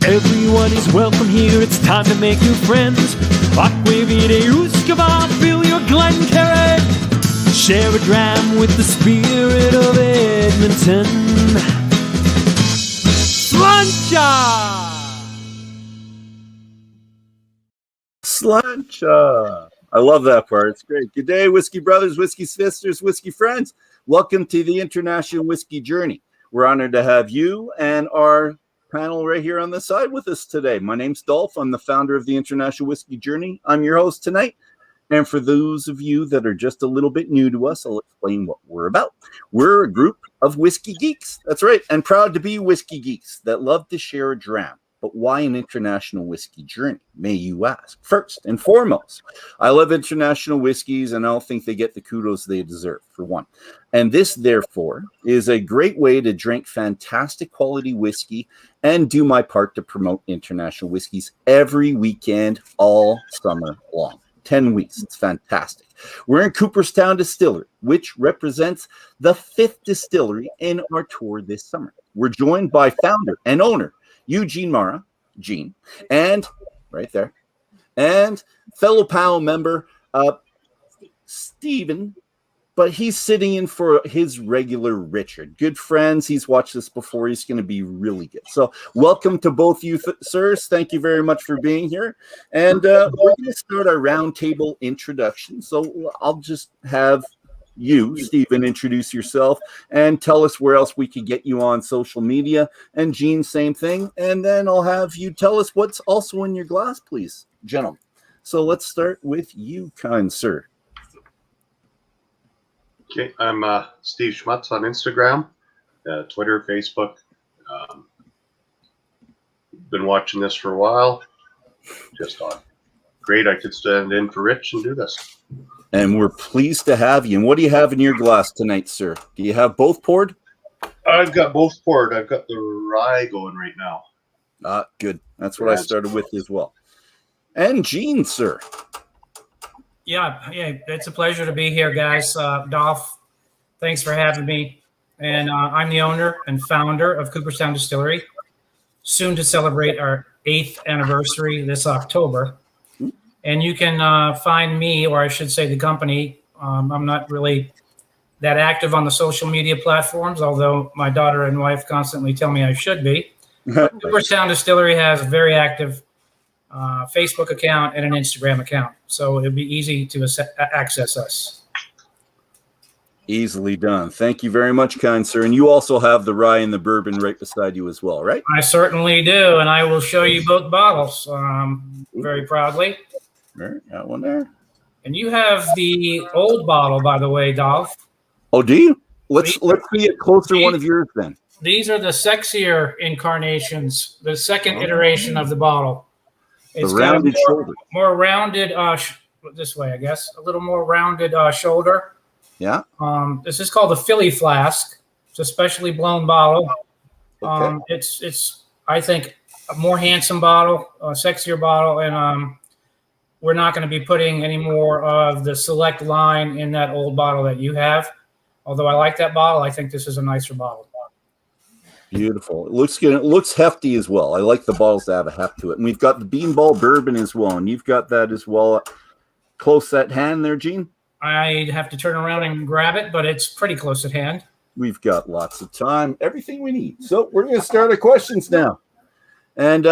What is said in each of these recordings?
Everyone is welcome here, it's time to make new friends. Aquavite Uskava, fill your Glencairn. Share a dram with the spirit of Edmonton. Slancha! Slancha! I love that part. It's great. Good day, whiskey brothers, whiskey sisters, whiskey friends. Welcome to the International Whiskey Journey. We're honored to have you and our panel right here on the side with us today. My name's Dolph. I'm the founder of the International Whiskey Journey. I'm your host tonight. And for those of you that are just a little bit new to us, I'll explain what we're about. We're a group of whiskey geeks. That's right. And proud to be whiskey geeks that love to share a dram. But why an international whiskey journey, may you ask? First and foremost, I love international whiskeys, and I don't think they get the kudos they deserve, for one. And this, therefore, is a great way to drink fantastic quality whiskey and do my part to promote international whiskeys every weekend, all summer long. 10 weeks. It's fantastic. We're in Cooperstown Distillery, which represents the 5th distillery in our tour this summer. We're joined by founder and owner Eugene Mara, Gene, and right there, and fellow panel member Stephen, but he's sitting in for his regular Richard. Good friends. He's watched this before. He's going to be really good. So welcome to both you, sirs. Thank you very much for being here. And we're going to start our roundtable introduction. So I'll just have you, Stephen, introduce yourself and tell us where else we could get you on social media. And Gene, same thing. And then I'll have you tell us what's also in your glass, please, gentlemen. So let's start with you, kind sir. Okay, I'm Steve Schmutz on Instagram, Twitter, Facebook. Been watching this for a while. Just thought, great, I could stand in for Rich and do this. And we're pleased to have you. And what do you have in your glass tonight, sir? Do you have both poured? I've got both poured. I've got the rye going right now. Good. That's what I started with as well. And Gene, sir. Yeah, it's a pleasure to be here, guys. Dolph, thanks for having me. And I'm the owner and founder of Cooperstown Distillery, soon to celebrate our 8th anniversary this October. And you can find me, or I should say the company. I'm not really that active on the social media platforms, although my daughter and wife constantly tell me I should be. Cooperstown Distillery has a very active Facebook account and an Instagram account. So it'll be easy to access us. Easily done. Thank you very much, kind sir. And you also have the rye and the bourbon right beside you as well, right? I certainly do. And I will show you both bottles very proudly. All right, got one there. And you have the old bottle, by the way, Dolph. Oh, do you? Let's be a closer one of yours then. These are the sexier incarnations, the second iteration of the bottle. It's the rounded shoulder. More rounded, this way, I guess. A little more rounded shoulder. Yeah. This is called the Philly Flask. It's a specially blown bottle. Okay. It's I think, a more handsome bottle, a sexier bottle, and we're not going to be putting any more of the select line in that old bottle that you have. Although I like that bottle, I think this is a nicer bottle. Beautiful. It looks good. It looks hefty as well. I like the bottles that have a heft to it. And we've got the Beanball Bourbon as well. And you've got that as well. Close at hand there, Gene? I'd have to turn around and grab it, but it's pretty close at hand. We've got lots of time. Everything we need. So we're going to start our questions now. And,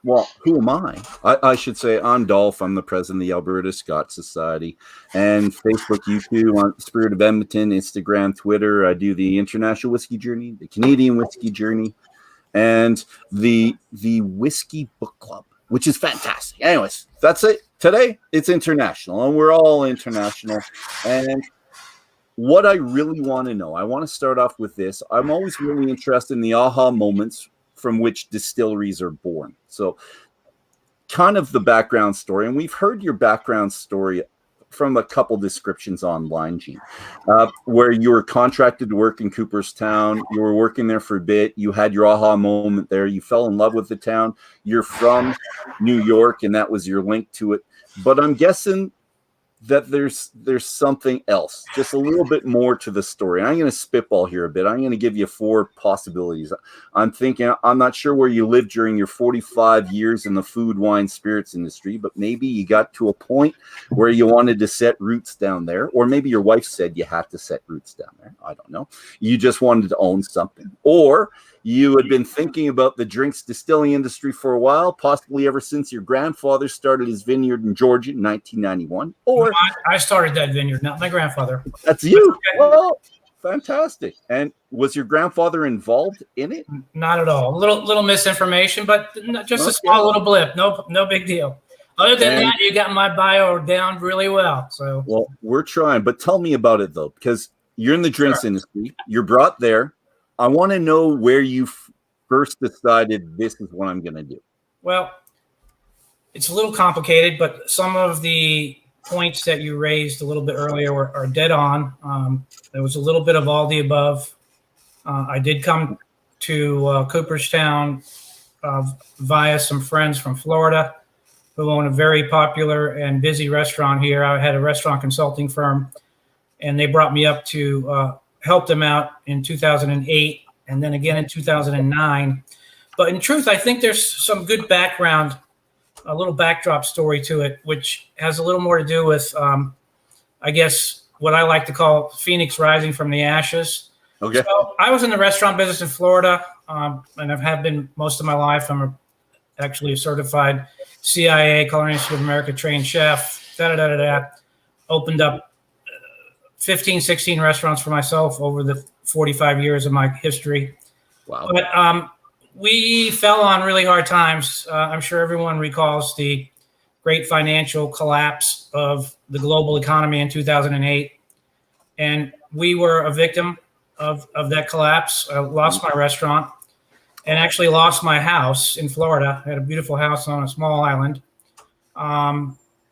well, who am I? I should say I'm Dolph. I'm the president of the Alberta Scotch Society, and Facebook, YouTube, on Spirit of Edmonton, Instagram, Twitter. I do the International Whiskey Journey, the Canadian Whiskey Journey, and the Whiskey Book Club, which is fantastic. Anyways, that's it. Today, it's international, and we're all international. And what I really want to know, I want to start off with this. I'm always really interested in the aha moments from which distilleries are born. So kind of the background story, and we've heard your background story from a couple descriptions online, Gene, where you were contracted to work in Cooperstown. You were working there for a bit. You had your aha moment there. You fell in love with the town. You're from New York, and that was your link to it. But I'm guessing that there's something else, just a little bit more to the story. I'm going to spitball here a bit. I'm going to give you 4 possibilities. I'm thinking, I'm not sure where you lived during your 45 years in the food, wine, spirits industry, but maybe you got to a point where you wanted to set roots down there, or maybe your wife said you had to set roots down there. I don't know. You just wanted to own something, or you had been thinking about the drinks distilling industry for a while, possibly ever since your grandfather started his vineyard in Georgia in 1991. Or I started that vineyard, not my grandfather. That's you. Okay. Well, fantastic. And was your grandfather involved in it? Not at all. Little misinformation, but just a small little blip. No big deal. Other than that, you got my bio down really well. So well, we're trying. But tell me about it though, because you're in the drinks industry. You're brought there. I want to know where you first decided this is what I'm going to do. Well, it's a little complicated, but some of the points that you raised a little bit earlier are dead on. There was a little bit of all the above. I did come to Cooperstown via some friends from Florida who own a very popular and busy restaurant here. I had a restaurant consulting firm, and they brought me up to help them out in 2008 and then again in 2009. But in truth, I think there's some good background, a little backdrop story to it, which has a little more to do with, I guess, what I like to call Phoenix rising from the ashes. Okay. So I was in the restaurant business in Florida, and I have been most of my life. I'm actually a certified CIA, Culinary Institute of America trained chef, opened up 15, 16 restaurants for myself over the 45 years of my history. Wow. But we fell on really hard times. I'm sure everyone recalls the great financial collapse of the global economy in 2008. And we were a victim of that collapse. I lost my restaurant and actually lost my house in Florida. I had a beautiful house on a small island.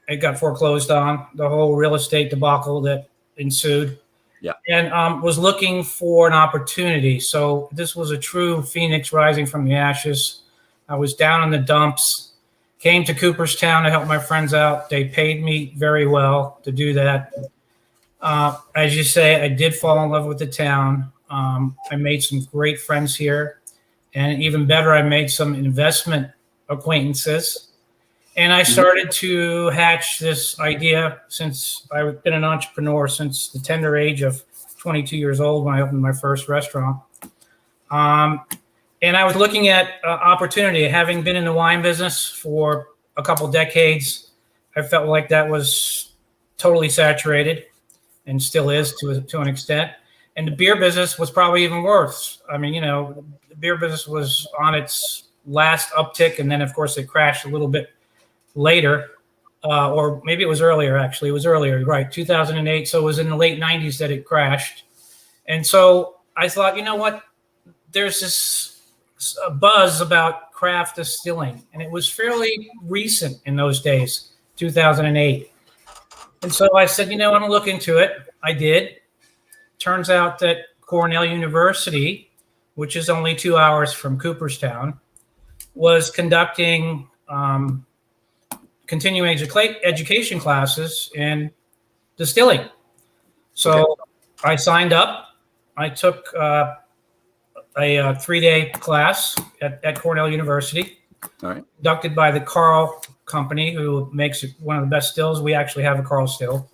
It got foreclosed on, the whole real estate debacle that ensued. Yeah. And was looking for an opportunity. So this was a true Phoenix rising from the ashes. I was down in the dumps, came to Cooperstown to help my friends out. They paid me very well to do that. As you say, I did fall in love with the town. I made some great friends here. And even better, I made some investment acquaintances. And I started to hatch this idea since I've been an entrepreneur since the tender age of 22 years old when I opened my first restaurant. And I was looking at opportunity. Having been in the wine business for a couple decades, I felt like that was totally saturated and still is to an extent. And the beer business was probably even worse. I mean, the beer business was on its last uptick, and then, of course, it crashed a little bit later, or maybe it was earlier, actually. It was earlier, right, 2008. So it was in the late 90s that it crashed. And so I thought, you know what? There's this buzz about craft distilling, and it was fairly recent in those days, 2008. And so I said, I'm going to look into it. I did. Turns out that Cornell University, which is only 2 hours from Cooperstown, was conducting continuing education classes in distilling. So I signed up. I took a 3-day class at Cornell University, conducted by the Carl Company, who makes one of the best stills. We actually have a Carl still,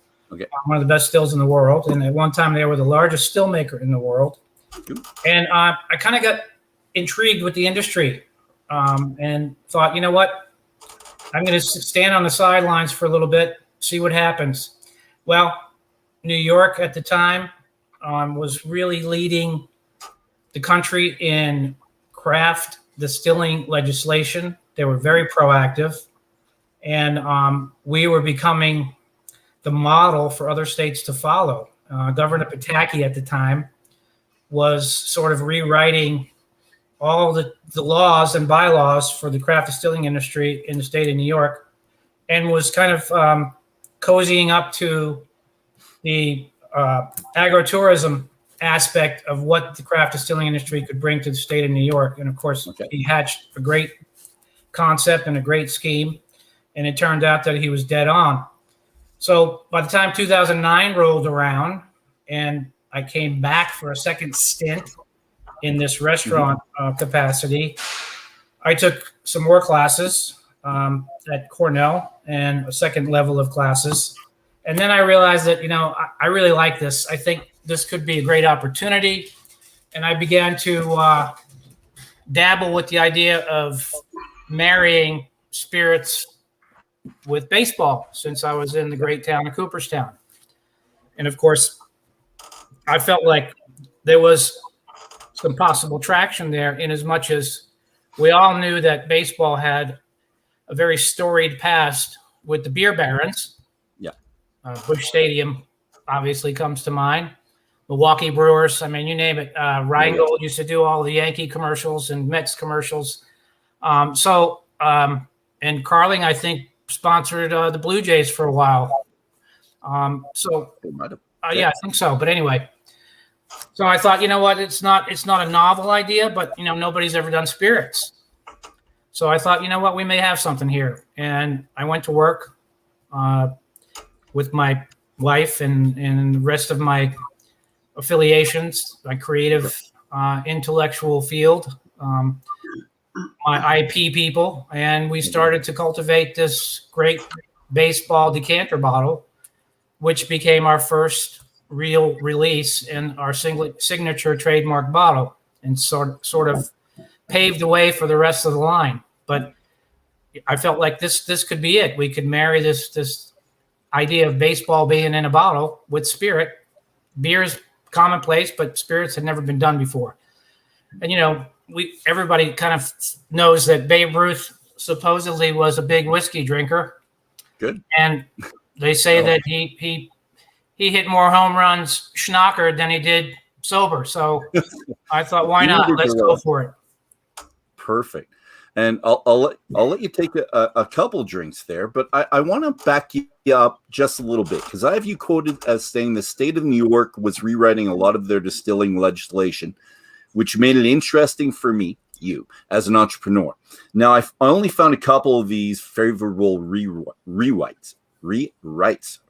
one of the best stills in the world. And at one time, they were the largest still maker in the world. And I kind of got intrigued with the industry and thought, you know what? I'm going to stand on the sidelines for a little bit, see what happens. Well, New York at the time was really leading the country in craft distilling legislation. They were very proactive. And we were becoming the model for other states to follow. Governor Pataki at the time was sort of rewriting all the laws and bylaws for the craft distilling industry in the state of New York, and was kind of cozying up to the agritourism aspect of what the craft distilling industry could bring to the state of New York. And of course, he hatched a great concept and a great scheme, and it turned out that he was dead on. So by the time 2009 rolled around and I came back for a second stint in this restaurant capacity, I took some more classes at Cornell and a second level of classes. And then I realized that, I really like this. I think this could be a great opportunity. And I began to dabble with the idea of marrying spirits with baseball since I was in the great town of Cooperstown. And of course, I felt like there was some possible traction there, in as much as we all knew that baseball had a very storied past with the beer barons. Yeah. Busch Stadium obviously comes to mind. Milwaukee Brewers, I mean, you name it. Rheingold used to do all the Yankee commercials and Mets commercials. And Carling, I think, sponsored the Blue Jays for a while. Yeah, I think so. But anyway, so I thought, you know what? It's not a novel idea, but nobody's ever done spirits. So I thought, you know what? We may have something here. And I went to work with my wife and the rest of my affiliations, my creative, intellectual field, my IP people, and we started to cultivate this great baseball decanter bottle, which became our first real release and our signature trademark bottle, and sort of paved the way for the rest of the line. But I felt like this could be it. We could marry this idea of baseball being in a bottle with spirit. Beer is commonplace, but spirits had never been done before. And everybody kind of knows that Babe Ruth supposedly was a big whiskey drinker. Good. And they say that he hit more home runs schnockered than he did sober. So I thought, why not? Let's go for it. Perfect. And I'll let you take a couple drinks there, but I want to back you up just a little bit, because I have you quoted as saying the state of New York was rewriting a lot of their distilling legislation, which made it interesting for me, you, as an entrepreneur. Now, I only found a couple of these favorable rewrites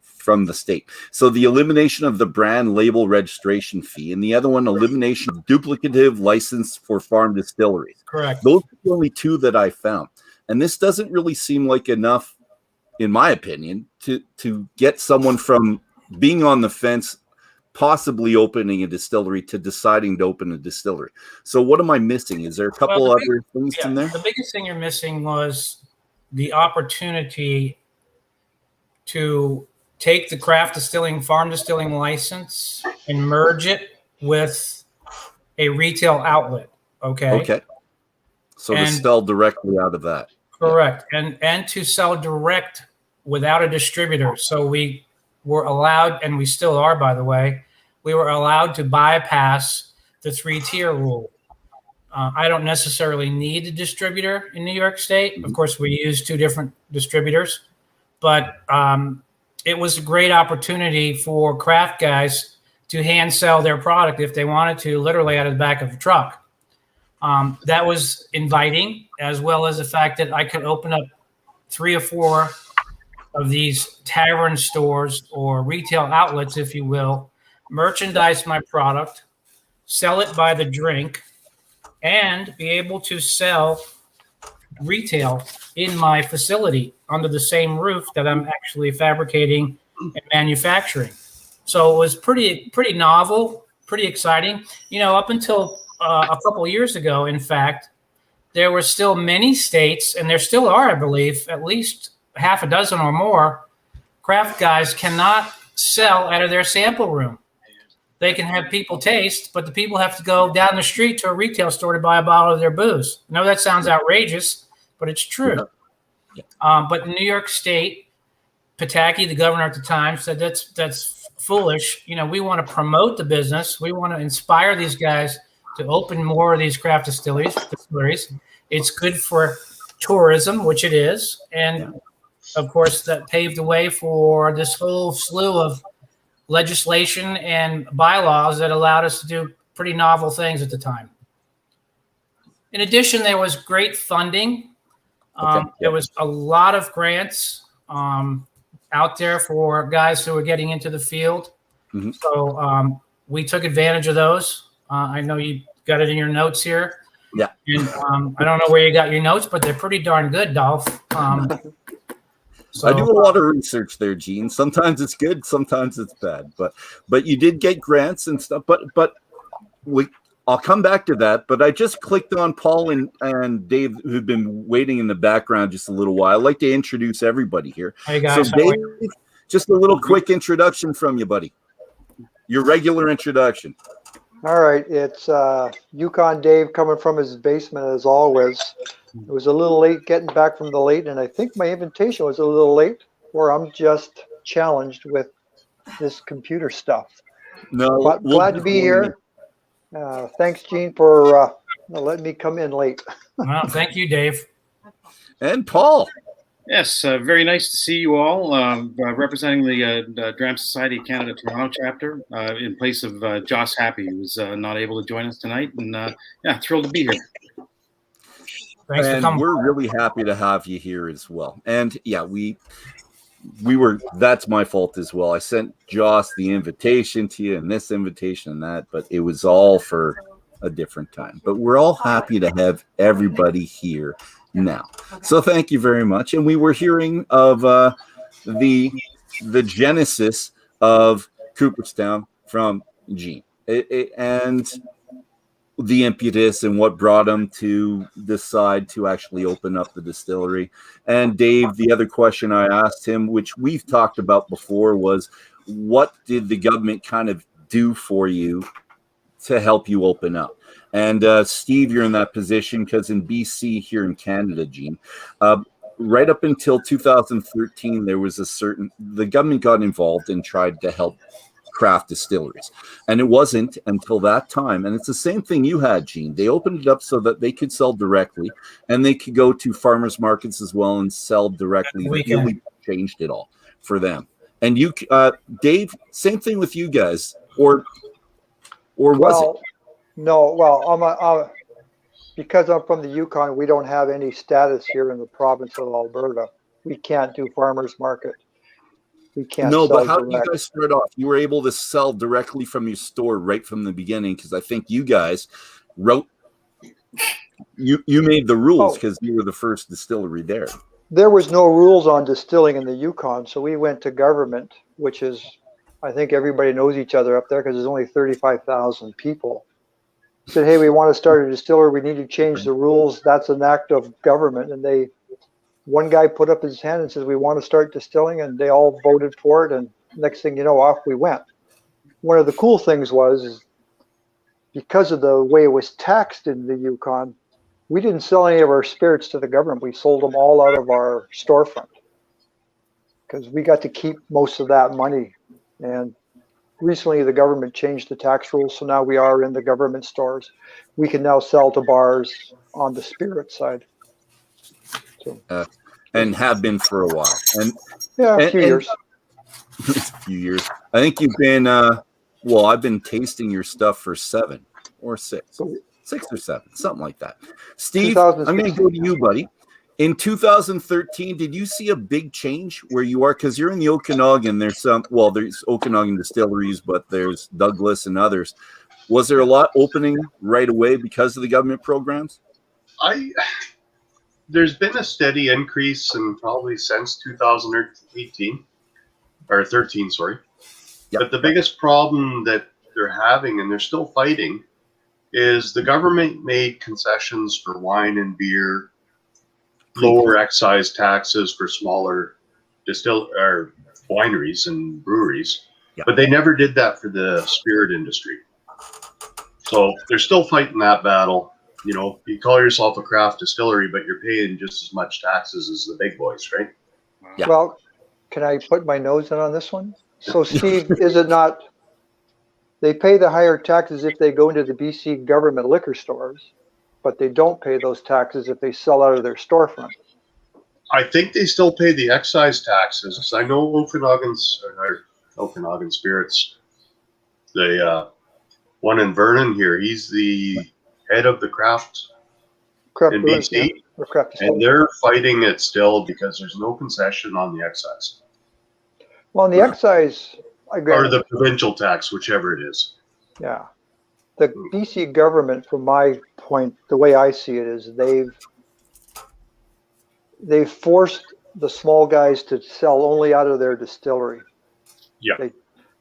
from the state. So the elimination of the brand label registration fee, and the other one, elimination of duplicative license for farm distilleries. Correct. Those are the only two that I found. And this doesn't really seem like enough, in my opinion, to get someone from being on the fence, possibly opening a distillery, to deciding to open a distillery. So what am I missing? Is there a couple other things in there? The biggest thing you're missing was the opportunity to take the craft distilling, farm distilling license and merge it with a retail outlet. Okay. So to sell directly out of that. Correct. And to sell direct without a distributor. So we were allowed, and we still are, by the way, we were allowed to bypass the 3-tier rule. I don't necessarily need a distributor in New York State. Of course, we use 2 different distributors, but it was a great opportunity for craft guys to hand sell their product if they wanted to, literally out of the back of the truck. That was inviting, as well as the fact that I could open up 3 or 4 of these tavern stores or retail outlets, if you will, merchandise my product, sell it by the drink, and be able to sell retail in my facility under the same roof that I'm actually fabricating and manufacturing. So it was pretty novel, pretty exciting. Up until a couple of years ago, in fact, there were still many states, and there still are, I believe, at least half a dozen or more, craft guys cannot sell out of their sample room. They can have people taste, but the people have to go down the street to a retail store to buy a bottle of their booze. I know that sounds outrageous, but it's true. But in New York State, Pataki, the governor at the time, said that's foolish. We want to promote the business. We want to inspire these guys to open more of these craft distilleries. It's good for tourism, which it is. And of course, that paved the way for this whole slew of legislation and bylaws that allowed us to do pretty novel things at the time. In addition, there was great funding. There was a lot of grants. out there for guys who are getting into the field. Mhm. So we took advantage of those. I know you got it in your notes here. Yeah. And I don't know where you got your notes, but they're pretty darn good, Dolph. So, I do a lot of research there, Gene. Sometimes it's good, sometimes it's bad. But you did get grants and stuff. But I'll come back to that. But I just clicked on Paul and Dave, who've been waiting in the background just a little while. I'd like to introduce everybody here. Hey guys, so Dave, just a little quick introduction from you, buddy. Your regular introduction. All right, it's Yukon Dave coming from his basement as always. It was a little late getting back from the late, and I think my invitation was a little late, or I'm just challenged with this computer stuff. No, But glad to be here. Thanks, Gene, for letting me come in late. well, thank you, Dave. And Paul. Yes, very nice to see you all. Representing the Dram Society of Canada Toronto chapter in place of Joss Happy, who was not able to join us tonight. And yeah, thrilled to be here. Thanks for And coming. we're really happy to have you here as well. And yeah, we were, that's my fault as well. I sent Joss the invitation to you and this invitation and that, but it was all for a different time. But we're all happy to have everybody here now. So thank you very much. And we were hearing of the genesis of Cooperstown from Gene and the impetus and what brought him to decide to actually open up the distillery. And Dave, the other question I asked him, which we've talked about before, was what did the government kind of do for you to help you open up? And Steve, you're in that position because in BC here in Canada, Gene, right up until 2013, there was the government got involved and tried to help craft distilleries. And it wasn't until that time, and it's the same thing you had, Gene. They opened it up so that they could sell directly and they could go to farmers markets as well and sell directly. It really changed it all for them. And you, Dave, same thing with you guys, or was it? No, well, because I'm from the Yukon, we don't have any status here in the province of Alberta. We can't do farmers market. We can't. No, but how direct. did you guys start off? You were able to sell directly from your store right from the beginning, because I think you guys wrote. You made the rules because you were the first distillery there. There was no rules on distilling in the Yukon, so we went to government, which is, I think everybody knows each other up there because there's only 35,000 people. Said, hey, we want to start a distillery. We need to change the rules. That's an act of government. And one guy put up his hand and says, we want to start distilling. And they all voted for it. And next thing you know, off we went. One of the cool things was because of the way it was taxed in the Yukon, we didn't sell any of our spirits to the government. We sold them all out of our storefront because we got to keep most of that money. And recently, the government changed the tax rules, so now we are in the government stores. We can now sell to bars on the spirit side. So, and have been for a while. And a few years. A few years. I think you've been, I've been tasting your stuff for 7 or 6. 6 or 7, something like that. Steve, I'm going to go to you, buddy. In 2013, did you see a big change where you are? Because you're in the Okanagan. There's there's Okanagan distilleries, but there's Douglas and others. Was there a lot opening right away because of the government programs? There's been a steady increase in probably since 2018 or 13, sorry. Yep. But the biggest problem that they're having, and they're still fighting, is the government made concessions for wine and beer, lower excise taxes for smaller wineries and breweries, but they never did that for the spirit industry. So they're still fighting that battle. You know, you call yourself a craft distillery, but you're paying just as much taxes as the big boys, right? Yeah. Well, can I put my nose in on this one? So, Steve, is it not? They pay the higher taxes if they go into the BC government liquor stores, but they don't pay those taxes if they sell out of their storefront. I think they still pay the excise taxes. I know Okanagan Spirits, the one in Vernon here, he's the head of the craft in BC, and they're fighting it still because there's no concession on the excise. Well, in the excise, or the provincial tax, whichever it is. yeah, the BC government, from my point, the way I see it is they've forced the small guys to sell only out of their distillery. Yeah.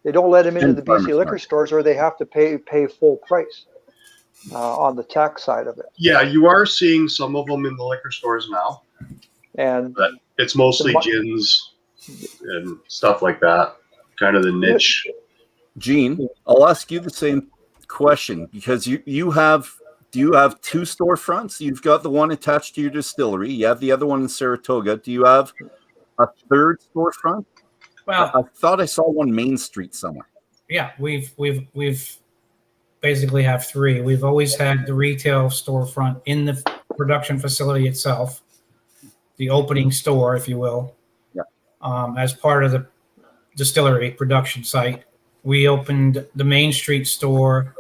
They don't let them into And the farmers BC liquor market. stores, or they have to pay full price on the tax side of it. Yeah, you are seeing some of them in the liquor stores now, And but it's mostly gins and stuff like that, kind of the niche. Gene, I'll ask you the same question because you have. Do you have two storefronts? You've got the one attached to your distillery. You have the other one in Saratoga. Do you have a third storefront? Well, I thought I saw one Main Street somewhere. yeah, we've basically have three. We've always had the retail storefront in the production facility itself, the opening store, if you will. Yeah. As part of the distillery production site, we opened the Main Street store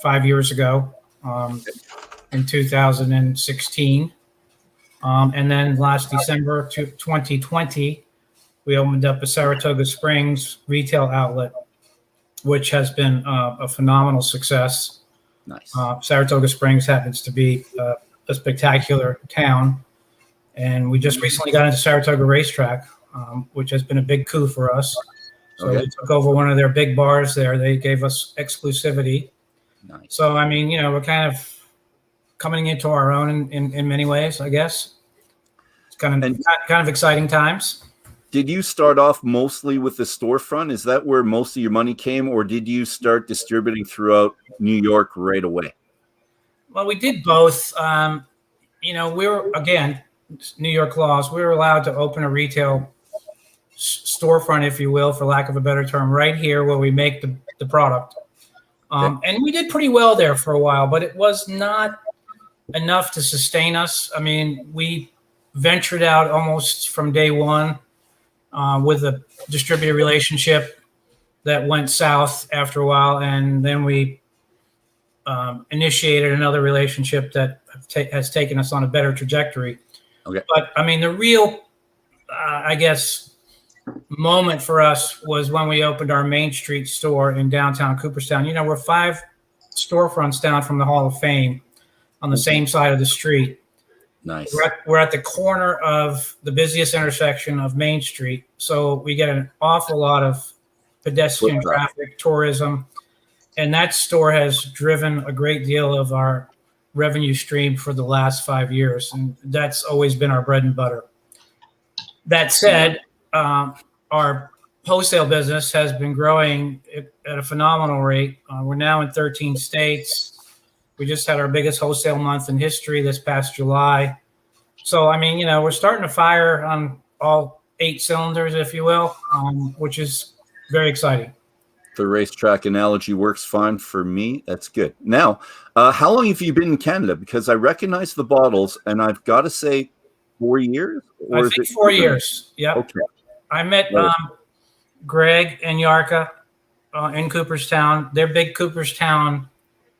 5 years ago, in 2016, and then last December 2020. We opened up a Saratoga Springs retail outlet, which has been a phenomenal success. Nice. Saratoga Springs happens to be a spectacular town, and we just recently got into Saratoga Racetrack, which has been a big coup for us. So Okay. we took over one of their big bars there. They gave us exclusivity. Nice. So, I mean, we're kind of coming into our own in many ways, I guess. It's kind of exciting times. Did you start off mostly with the storefront? Is that where most of your money came, or did you start distributing throughout New York right away? Well, we did both. We were, again, New York laws, we were allowed to open a retail storefront, if you will, for lack of a better term, right here where we make the product. And we did pretty well there for a while, but it was not enough to sustain us. I mean, we ventured out almost from day one with a distributor relationship that went south after a while, and then we initiated another relationship that has taken us on a better trajectory. Okay. But I mean, the real, I guess, moment for us was when we opened our Main Street store in downtown Cooperstown. We're 5 storefronts down from the Hall of Fame on the same side of the street. Nice. We're at the corner of the busiest intersection of Main Street, so we get an awful lot of pedestrian traffic, tourism, and that store has driven a great deal of our revenue stream for the last 5 years, and that's always been our bread and butter. That said, our wholesale business has been growing at a phenomenal rate. We're now in 13 states. We just had our biggest wholesale month in history this past July. So, I mean, we're starting to fire on all 8 cylinders, if you will, which is very exciting. The racetrack analogy works fine for me. That's good. Now, how long have you been in Canada? Because I recognize the bottles, and I've got to say 4 years? Or I think 4 years. Yeah. Okay. I met Greg and Yarka in Cooperstown. They're big Cooperstown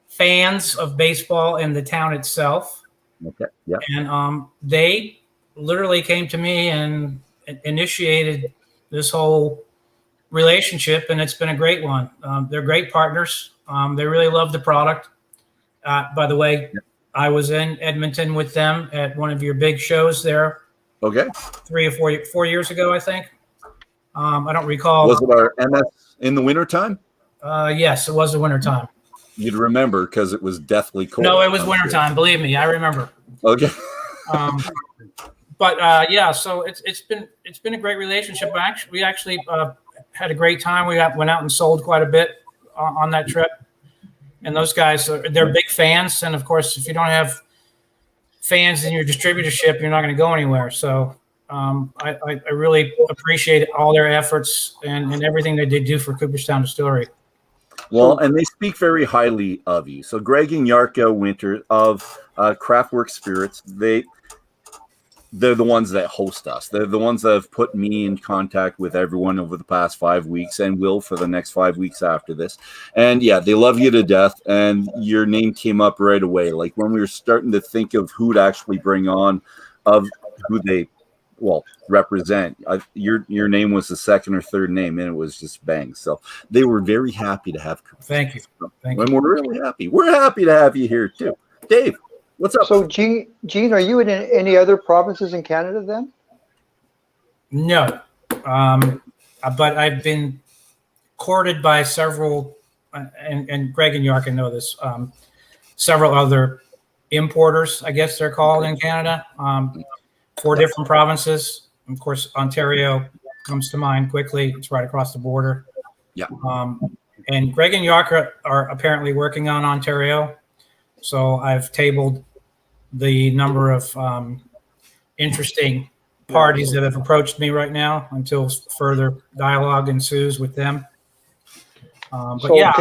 fans of baseball and the town itself. Okay. Yeah. And they literally came to me and initiated this whole relationship, and it's been a great one. They're great partners. They really love the product. By the way, I was in Edmonton with them at one of your big shows there. Okay. 3 or 4 years ago, I think. I don't recall. Was it our MS in the wintertime? Yes, it was the wintertime. You'd remember because it was deathly cold. No, it was wintertime. Believe me, I remember. Okay. Yeah, so it's been a great relationship. We actually had a great time. We went out and sold quite a bit on that trip. And those guys, they're big fans. And of course, if you don't have fans in your distributorship, you're not going to go anywhere. So I really appreciate all their efforts and everything that they do for Cooperstown Distillery. Well, and they speak very highly of you. So Greg and Yarka Winter of Craftwork Spirits, they're the ones that host us. They're the ones that have put me in contact with everyone over the past 5 weeks and will for the next 5 weeks after this. And yeah, they love you to death. And your name came up right away. Like when we were starting to think of who to actually bring on, of who they represent. Your name was the second or third name, and it was just bang. So they were very happy to have Cooperstown. Thank you. Thank and you. we're really happy. We're happy to have you here too. Dave, what's up? So, Gene, are you in any other provinces in Canada then? No, but I've been courted by several, and Greg and York know this, several other importers, I guess they're called in Canada, 4 different provinces. Of course, Ontario comes to mind quickly. It's right across the border. Yeah. And Greg and York are apparently working on Ontario. So I've tabled the number of interesting parties that have approached me right now until further dialogue ensues with them. But So yeah,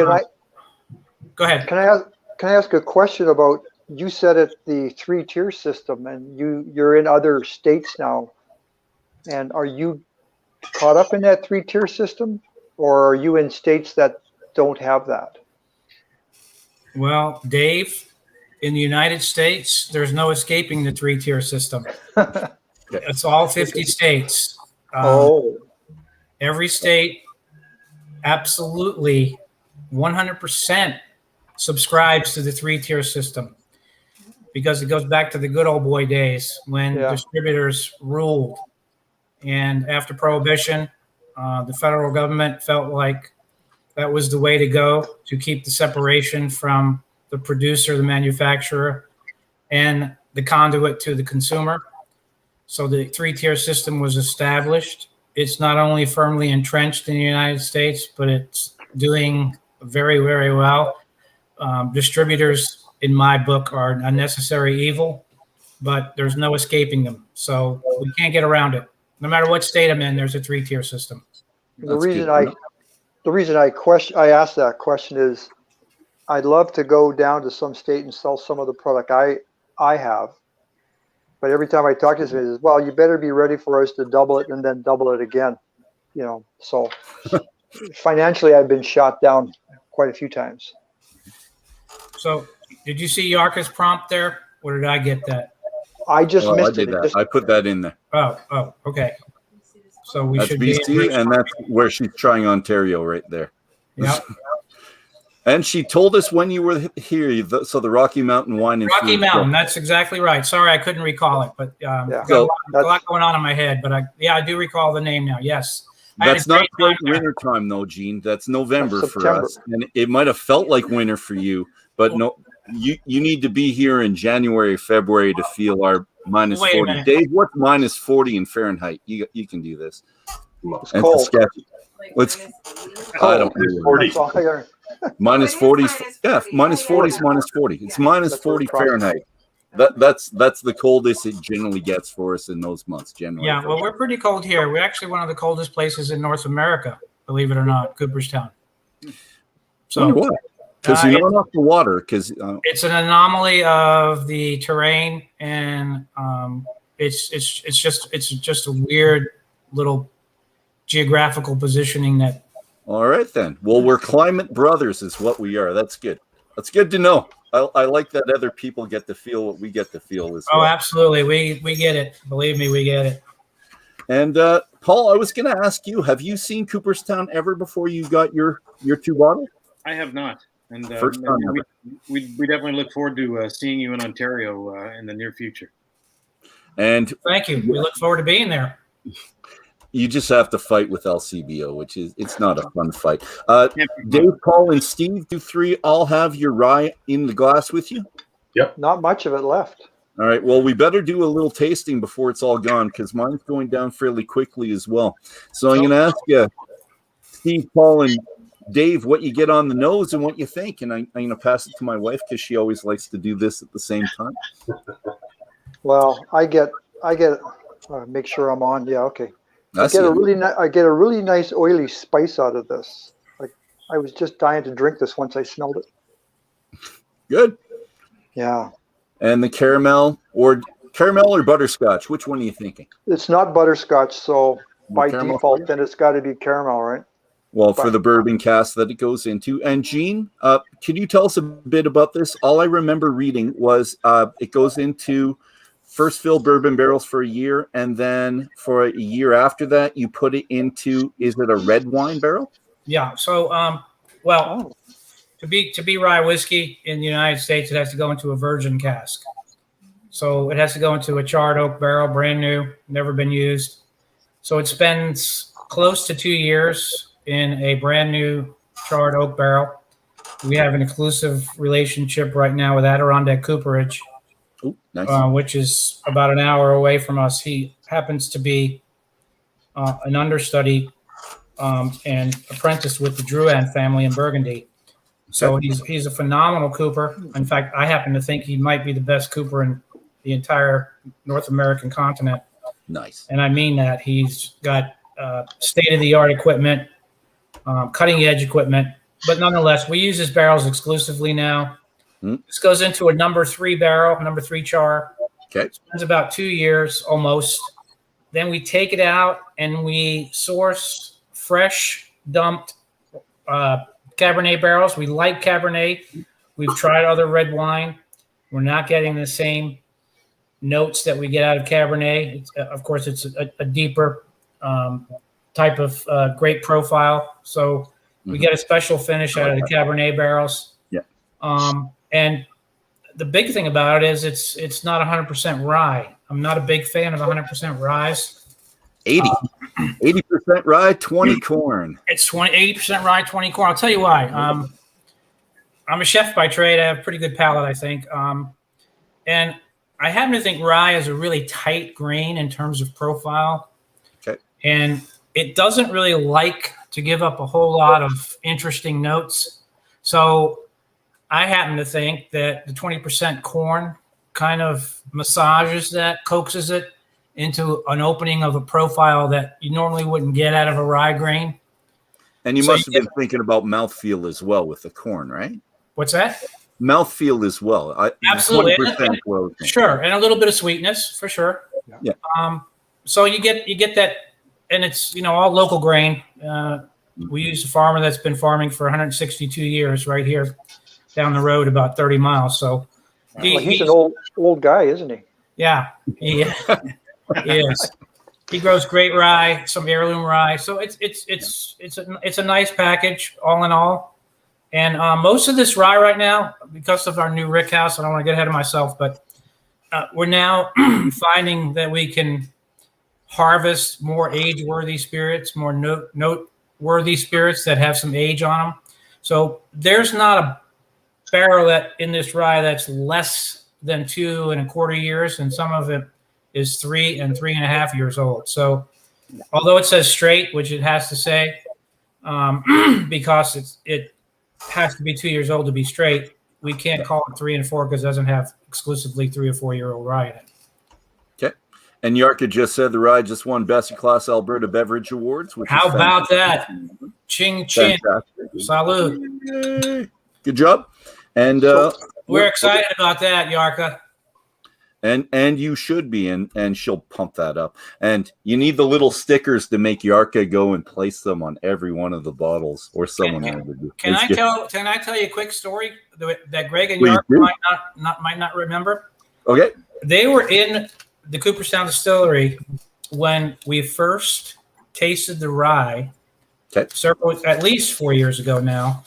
go ahead. Can I ask a question about, you said it, the 3-tier system, and you're in other states now, and are you caught up in that 3-tier system, or are you in states that don't have that? Well, Dave, in the United States, there's no escaping the 3-tier system. It's all 50 states. Every state absolutely 100% subscribes to the 3-tier system, because it goes back to the good old boy days when distributors ruled. And after Prohibition, the federal government felt like that was the way to go to keep the separation from the producer, the manufacturer, and the conduit to the consumer. So the 3-tier system was established. It's not only firmly entrenched in the United States, but it's doing very, very well. Distributors, in my book, are a necessary evil, but there's no escaping them. So we can't get around it. No matter what state I'm in, there's a 3-tier system. The reason I asked that question is, I'd love to go down to some state and sell some of the product I have. But every time I talk to somebody, says, well, you better be ready for us to double it and then double it again. So financially, I've been shot down quite a few times. So did you see Yarka's prompt there? Or did I get that? I just missed I did it. that. I put that in there. Oh, okay. So we That's should BC, be and that's where she's trying Ontario right there. Yeah. And she told us when you were here, so the Rocky Mountain Wine and Rocky Food Mountain. Club. That's exactly right. Sorry, I couldn't recall it, but got So a lot going on in my head. But I do recall the name now. Yes. That's not quite winter time, though, Gene. That's November for us, and it might have felt like winter for you, but no. You need to be here in January, February to feel our minus 40. Dave, what's minus 40 in Fahrenheit? You can do this. It's cold. I don't know. 40. Minus 40. Yeah, minus 40 is minus 40. It's minus 40 Fahrenheit. That's the coldest it generally gets for us in those months. Generally. Yeah, well, we're pretty cold here. We're actually one of the coldest places in North America, believe it or not, Cooperstown. So what? Because you're not off the water. Because it's an anomaly of the terrain, and it's just a weird little geographical positioning that. All right then. Well, we're climate brothers, is what we are. That's good. That's good to know. I like that other people get to feel what we get to feel as well. Oh, absolutely. We get it. Believe me, we get it. And Paul, I was going to ask you: have you seen Cooperstown ever before you got your 2 bottles? I have not. And First time we definitely look forward to seeing you in Ontario in the near future. And thank you. We look forward to being there. You just have to fight with LCBO, it's not a fun fight. Dave, Paul, and Steve, you 3 all have your rye in the glass with you? Yep. Not much of it left. All right. Well, we better do a little tasting before it's all gone, because mine's going down fairly quickly as well. So I'm going to ask you, Steve, Paul, and Dave, what you get on the nose and what you think. And I'm going to pass it to my wife because she always likes to do this at the same time. Well, I get. Make sure I'm on. Yeah. Okay. I get a really nice oily spice out of this. Like, I was just dying to drink this once I smelled it. Good. Yeah. And the caramel or butterscotch? Which one are you thinking? It's not butterscotch, so by caramel default, then it's got to be caramel, right? Well, for the bourbon cask that it goes into. And Gene, can you tell us a bit about this? All I remember reading was it goes into first fill bourbon barrels for a year, and then for a year after that, you put it into, is it a red wine barrel? Yeah. So, to be rye whiskey in the United States, it has to go into a virgin cask. So it has to go into a charred oak barrel, brand new, never been used. So it spends close to 2 years in a brand new charred oak barrel. We have an exclusive relationship right now with Adirondack Cooperage, Nice. which is about an hour away from us. He happens to be an understudy and apprentice with the Drouin family in Burgundy. So he's a phenomenal cooper. In fact, I happen to think he might be the best cooper in the entire North American continent. Nice. And I mean that. He's got state-of-the-art equipment, cutting-edge equipment. But nonetheless, we use his barrels exclusively now. This goes into a number 3 barrel, number 3 char. Okay. Spends about 2 years almost. Then we take it out and we source fresh, dumped Cabernet barrels. We like Cabernet. We've tried other red wine. We're not getting the same notes that we get out of Cabernet. Of course, it's a deeper type of grape profile. So we get a special finish out of the Cabernet barrels. Yeah. And the big thing about it is it's not 100% rye. I'm not a big fan of 100% rye. 80% rye, 20 corn. It's 80% rye, 20 corn. I'll tell you why. I'm a chef by trade. I have pretty good palate, I think. And I happen to think rye is a really tight grain in terms of profile. Okay. And it doesn't really like to give up a whole lot of interesting notes. So I happen to think that the 20% corn kind of massages that, coaxes it into an opening of a profile that you normally wouldn't get out of a rye grain. And you must have been thinking about mouthfeel as well with the corn, right? What's that? Mouthfeel as well. Absolutely. 20% sure. And a little bit of sweetness for sure. Yeah. So you get that, and it's, all local grain. We use a farmer that's been farming for 162 years right here down the road about 30 miles. So he's an old guy, isn't he? Yeah, he is. He grows great rye, some heirloom rye. So it's a nice package all in all. And most of this rye right now, because of our new rick house, I don't want to get ahead of myself, but we're now finding that we can harvest more age-worthy spirits, more note-worthy spirits that have some age on them. So there's not a barrel that in this rye that's less than 2.25 years, and some of it is 3 and 3.5 years old. So although it says straight, which it has to say, because it has to be 2 years old to be straight, we can't call it 3 and 4 because it doesn't have exclusively 3 or 4 year old rye in it. Okay. And Yarka just said the rye just won Best in Class Alberta Beverage Awards. How about that? Ching ching. Salute. Yay. Good job. And we're excited about that, Yarka. And you should be, and she'll pump that up. And you need the little stickers to make Yarka go and place them on every one of the bottles, or someone would do. Can I tell you a quick story that Greg and Yarka might not remember? Okay. They were in the Cooperstown Distillery when we first tasted the rye. Okay. At least 4 years ago now.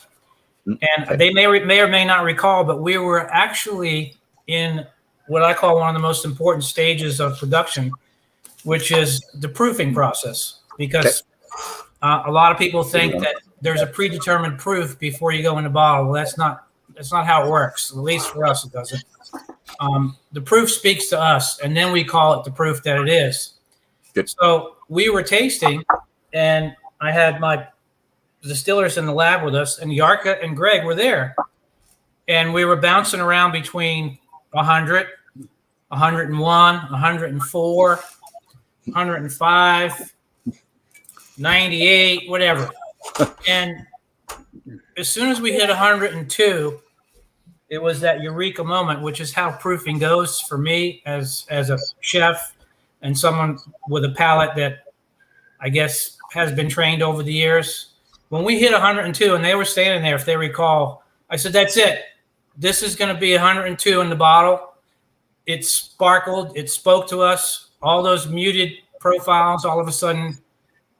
And they may or may not recall, but we were actually in what I call one of the most important stages of production, which is the proofing process. Because a lot of people think that there's a predetermined proof before you go in the bottle. Well, that's not how it works. At least for us, it doesn't. The proof speaks to us, and then we call it the proof that it is. Good. So we were tasting, and I had my distillers in the lab with us, and Yarka and Greg were there, and we were bouncing around between 100, 101, 104, 105, 98, whatever. And as soon as we hit 102, it was that eureka moment, which is how proofing goes for me as a chef and someone with a palate that I guess has been trained over the years. When we hit 102 and they were standing there, if they recall, I said, that's it. This is going to be 102 in the bottle. It sparkled. It spoke to us. All those muted profiles all of a sudden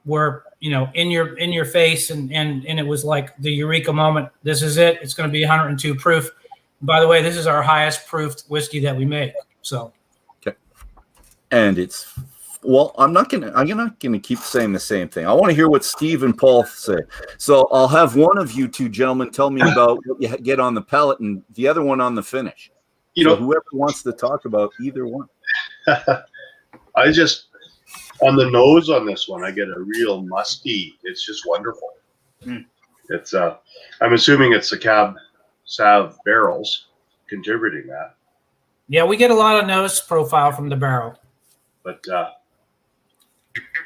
were, in your face, and it was like the eureka moment. This is it. It's going to be 102 proof. By the way, this is our highest proofed whiskey that we make. So, okay. And I'm not gonna keep saying the same thing. I want to hear what Steve and Paul say. So I'll have one of you two gentlemen tell me about what you get on the palate, and the other one on the finish. Whoever wants to talk about either one. I just, on the nose on this one, I get a real musky. It's just wonderful. It's I'm assuming it's the Cab Sav barrels contributing that. Yeah, we get a lot of nose profile from the barrel. But a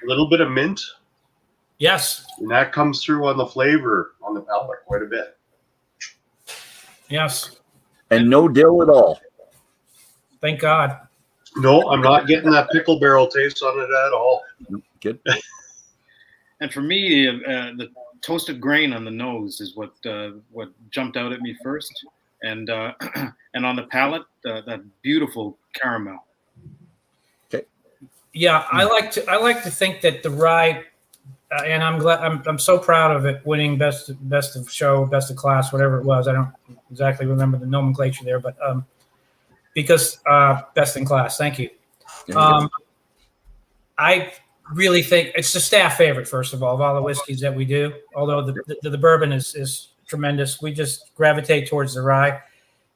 little bit of mint. Yes. And that comes through on the flavor on the palate quite a bit. Yes. And no dill at all. Thank God. No, I'm not getting that pickle barrel taste on it at all. Good. And for me, the toasted grain on the nose is what jumped out at me first, and and on the palate, that beautiful caramel. Okay. Yeah, I like to think that the rye, and I'm so proud of it winning best of show, best of class, whatever it was. I don't exactly remember the nomenclature there, but because best in class. Thank you. I really think it's the staff favorite, first of all the whiskeys that we do. Although the bourbon is tremendous, we just gravitate towards the rye.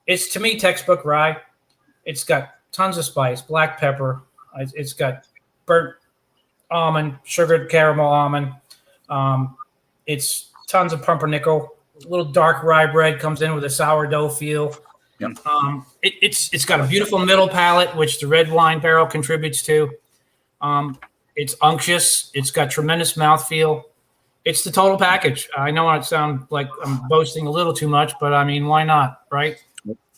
It's, to me, textbook rye. It's got tons of spice, black pepper. It's got burnt almond, sugared caramel almond. It's tons of pumpernickel. A little dark rye bread comes in with a sourdough feel. Yep. It's got a beautiful middle palate, which the red wine barrel contributes to. It's unctuous. It's got tremendous mouthfeel. It's the total package. I know it sounds like I'm boasting a little too much, but I mean, why not, right?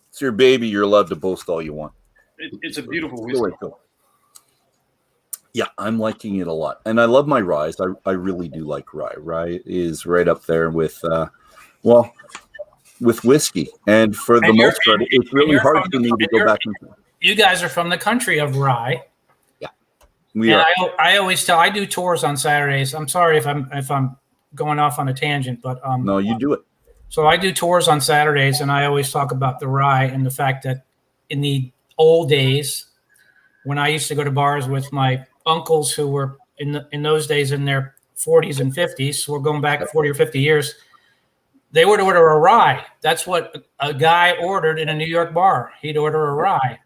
It's your baby. You're allowed to boast all you want. It's a beautiful whiskey. Really cool. Yeah, I'm liking it a lot. And I love my ryes. I really do like rye. Rye is right up there with, with whiskey. And for the most part, it's really hard for me to go back and forth. You guys are from the country of rye. Yeah, we are. I always tell, I do tours on Saturdays. I'm sorry if I'm going off on a tangent, but no, you do it. So I do tours on Saturdays, and I always talk about the rye and the fact that in the old days, when I used to go to bars with my uncles who were in those days in their 40s and 50s, so we're going back 40 or 50 years, they would order a rye. That's what a guy ordered in a New York bar. He'd order a rye.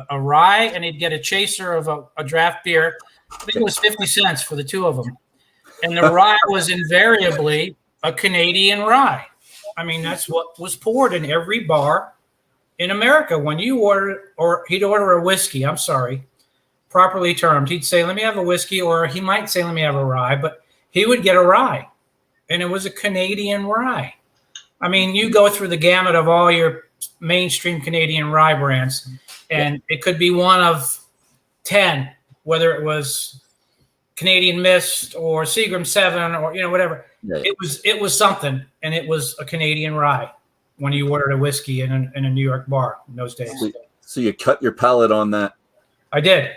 A rye, and he'd get a chaser of a draft beer. I think it was 50 cents for the two of them. And the rye was invariably a Canadian rye. I mean, that's what was poured in every bar in America. When you order, or he'd order a whiskey, I'm sorry, properly termed. He'd say, let me have a whiskey, or he might say, let me have a rye, but he would get a rye. And it was a Canadian rye. I mean, you go through the gamut of all your mainstream Canadian rye brands, and it could be one of 10, whether it was Canadian Mist or Seagram 7 or, whatever. Yeah. It was something, and it was a Canadian rye when you ordered a whiskey in a New York bar in those days. So you cut your palate on that. I did.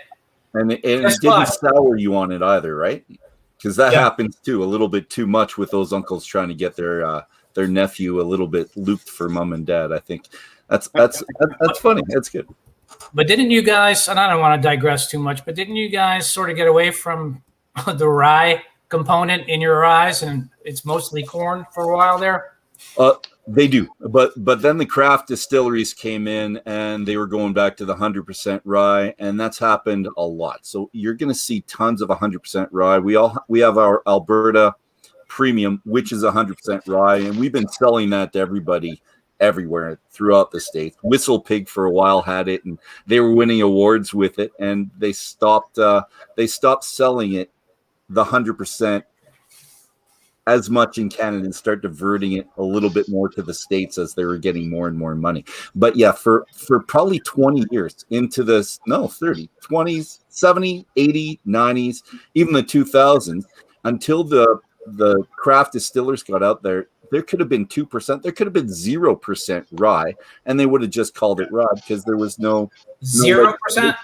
And it didn't sour you on it either, right? Because that happens too, a little bit too much with those uncles trying to get their nephew a little bit looped for mom and dad. I think that's funny. That's good. But didn't you guys, and I don't want to digress too much, but didn't you guys sort of get away from the rye component in your ryes, and it's mostly corn for a while there? They do, but then the craft distilleries came in, and they were going back to the 100% rye, and that's happened a lot. So you're going to see tons of 100% rye. We have our Alberta Premium, which is 100% rye, and we've been selling that to everybody everywhere throughout the States. Whistle Pig for a while had it, and they were winning awards with it, and they stopped selling it the 100% as much in Canada and start diverting it a little bit more to the States as they were getting more and more money. But yeah, for probably 20 years into this, 30, 20s, 70, 80, 90s, even the 2000s, until the craft distillers got out there, There could have been 2%. There could have been 0% rye, and they would have just called it rye because there was no 0%.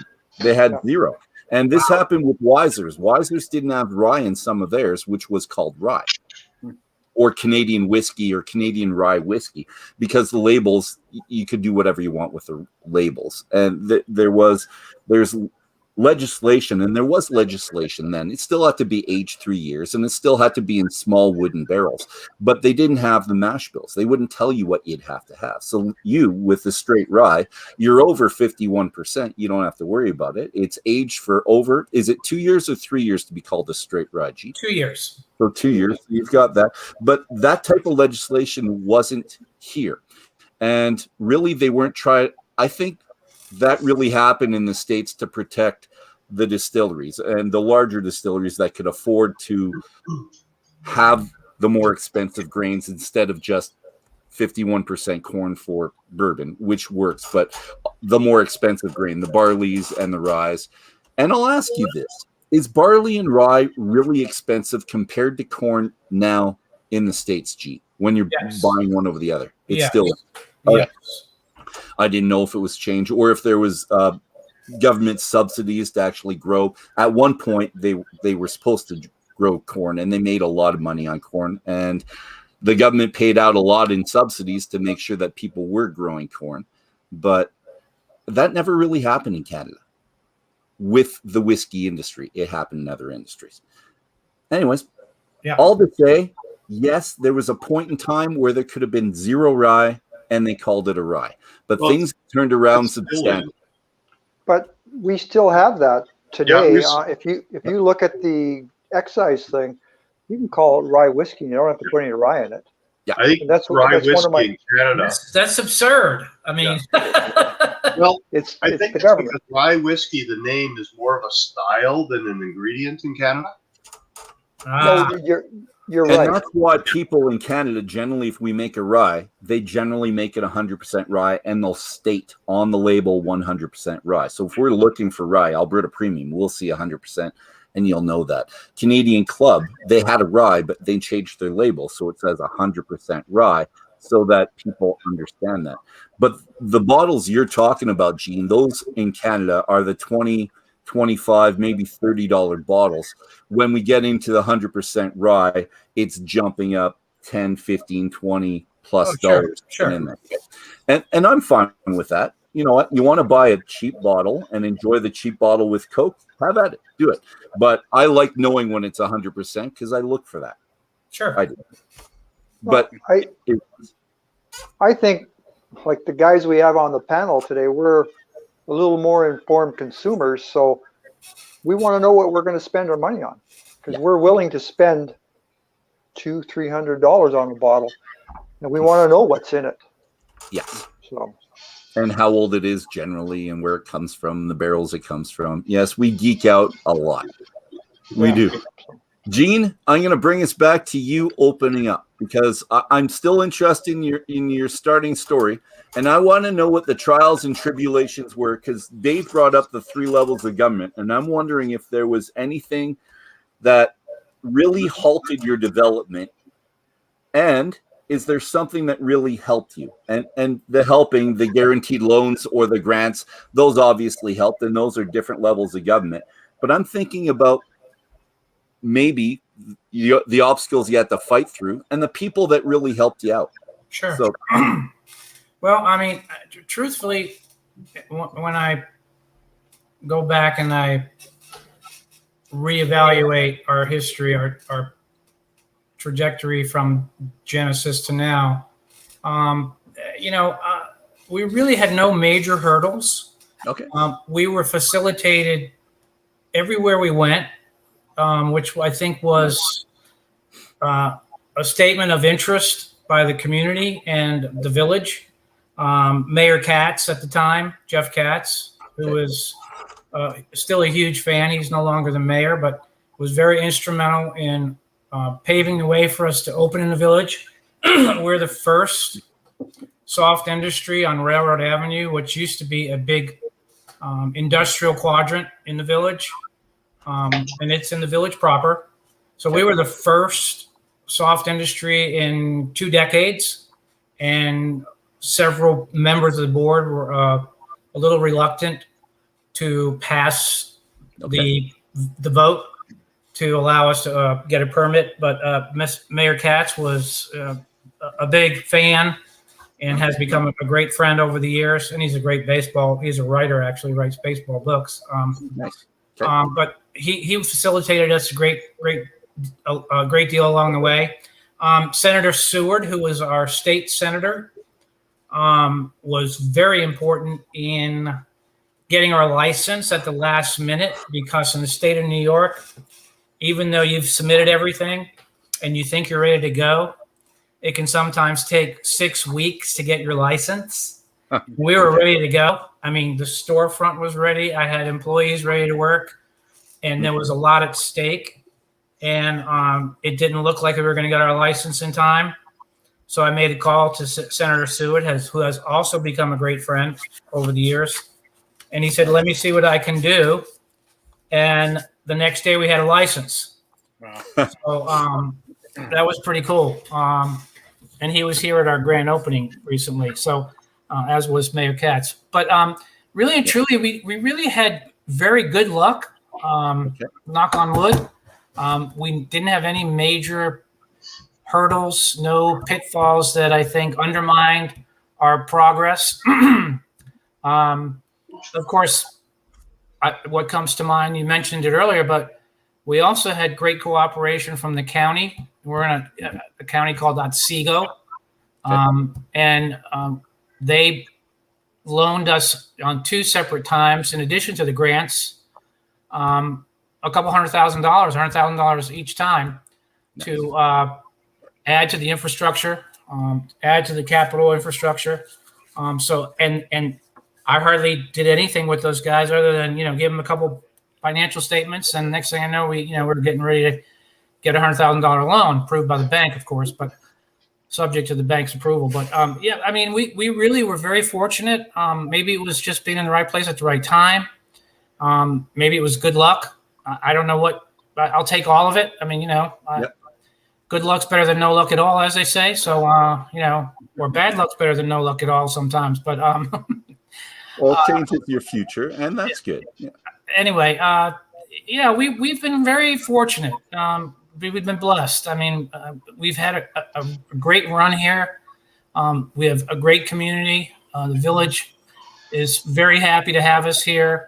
They had zero. And this happened with Wiser's. Wiser's didn't have rye in some of theirs, which was called rye, or Canadian whiskey or Canadian rye whiskey, because the labels, you could do whatever you want with the labels. And there's legislation, and there was legislation then. It still had to be aged 3 years, and it still had to be in small wooden barrels, but they didn't have the mash bills. They wouldn't tell you what you'd have to have. So you, with the straight rye, you're over 51%. You don't have to worry about it. It's aged for over, is it 2 years or 3 years to be called a straight rye? 2 years. So 2 years, you've got that. But that type of legislation wasn't here. And really, they weren't trying. I think that really happened in the States to protect the distilleries and the larger distilleries that could afford to have the more expensive grains instead of just 51% corn for bourbon, which works, but the more expensive grain, the barleys and the ryes. And I'll ask you this, is barley and rye really expensive compared to corn now in the States, G, when you're buying one over the other? It's still, yes. I didn't know if it was changed or if there was government subsidies to actually grow. At one point, they were supposed to grow corn, and they made a lot of money on corn. And the government paid out a lot in subsidies to make sure that people were growing corn. But that never really happened in Canada with the whiskey industry. It happened in other industries. Anyways, all to say, yes, there was a point in time where there could have been zero rye, and they called it a rye. But things turned around substantially. But we still have that today. If you look at the excise thing, you can call it rye whiskey. You don't have to put any rye in it. Yeah, I think that's rye whiskey in Canada. That's absurd. I mean, well, I think it's because rye whiskey, the name is more of a style than an ingredient in Canada. No, you're right. And that's why people in Canada generally, if we make a rye, they generally make it 100% rye, and they'll state on the label 100% rye. So if we're looking for rye, Alberta Premium, we'll see 100%, and you'll know that. Canadian Club, they had a rye, but they changed their label, so it says 100% rye, so that people understand that. But the bottles you're talking about, Gene, those in Canada are the 20, $25, maybe $30 bottles. When we get into the 100% rye, it's jumping up 10, 15, 20 plus dollars. Sure. In there. And I'm fine with that. You know what? You want to buy a cheap bottle and enjoy the cheap bottle with Coke? Have at it. Do it. But I like knowing when it's 100% because I look for that. Sure. I do. But I think, like the guys we have on the panel today, we're a little more informed consumers, so we want to know what we're going to spend our money on, because we're willing to spend $200-$300 on a bottle, and we want to know what's in it. Yes. So, and how old it is generally, and where it comes from, the barrels it comes from. Yes, we geek out a lot. We do. Gene, I'm going to bring us back to you opening up, because I'm still interested in your starting story, and I want to know what the trials and tribulations were, because Dave brought up the 3 levels of government, and I'm wondering if there was anything that really halted your development, and is there something that really helped you? And the helping, the guaranteed loans or the grants, those obviously helped, and those are different levels of government. But I'm thinking about maybe the obstacles you had to fight through and the people that really helped you out. Sure. So, well, I mean, truthfully, when I go back and I reevaluate our history, our trajectory from Genesis to now, we really had no major hurdles. Okay. We were facilitated everywhere we went, which I think was a statement of interest by the community and the village. Mayor Katz at the time, Jeff Katz, who was still a huge fan. He's no longer the mayor, but was very instrumental in paving the way for us to open in the village. We're the first soft industry on Railroad Avenue, which used to be a big industrial quadrant in the village. And it's in the village proper. So we were the first soft industry in 2 decades, and several members of the board were a little reluctant to pass the vote to allow us to get a permit. But Mayor Katz was a big fan and has become a great friend over the years. And he's a writer, actually writes baseball books. Nice. Okay. But he facilitated us a great deal along the way. Senator Seward, who was our state senator, was very important in getting our license at the last minute, because in the state of New York, even though you've submitted everything and you think you're ready to go, it can sometimes take 6 weeks to get your license. We were ready to go. I mean, the storefront was ready. I had employees ready to work, and there was a lot at stake. And it didn't look like we were going to get our license in time. So I made a call to Senator Seward, who has also become a great friend over the years. And he said, let me see what I can do. And the next day we had a license. Wow. So that was pretty cool. And he was here at our grand opening recently. So as was Mayor Katz. But really and truly, we really had very good luck. Knock on wood. We didn't have any major hurdles, no pitfalls that I think undermined our progress. Of course, what comes to mind, you mentioned it earlier, but we also had great cooperation from the county. We're in a county called Otsego, and they loaned us on 2 separate times, in addition to the grants, a couple $100,000 each time to add to the infrastructure, add to the capital infrastructure. And I hardly did anything with those guys other than, give them a couple financial statements. And next thing I know, we're getting ready to get a $100,000 loan approved by the bank, of course, but subject to the bank's approval. But we really were very fortunate. Maybe it was just being in the right place at the right time. Maybe it was good luck. I don't know what. I'll take all of it. I mean, good luck's better than no luck at all, as they say. So, or bad luck's better than no luck at all sometimes. But all changes your future, and that's good. Yeah. Anyway, we've been very fortunate. We've been blessed. I mean, we've had a great run here. We have a great community. The village is very happy to have us here.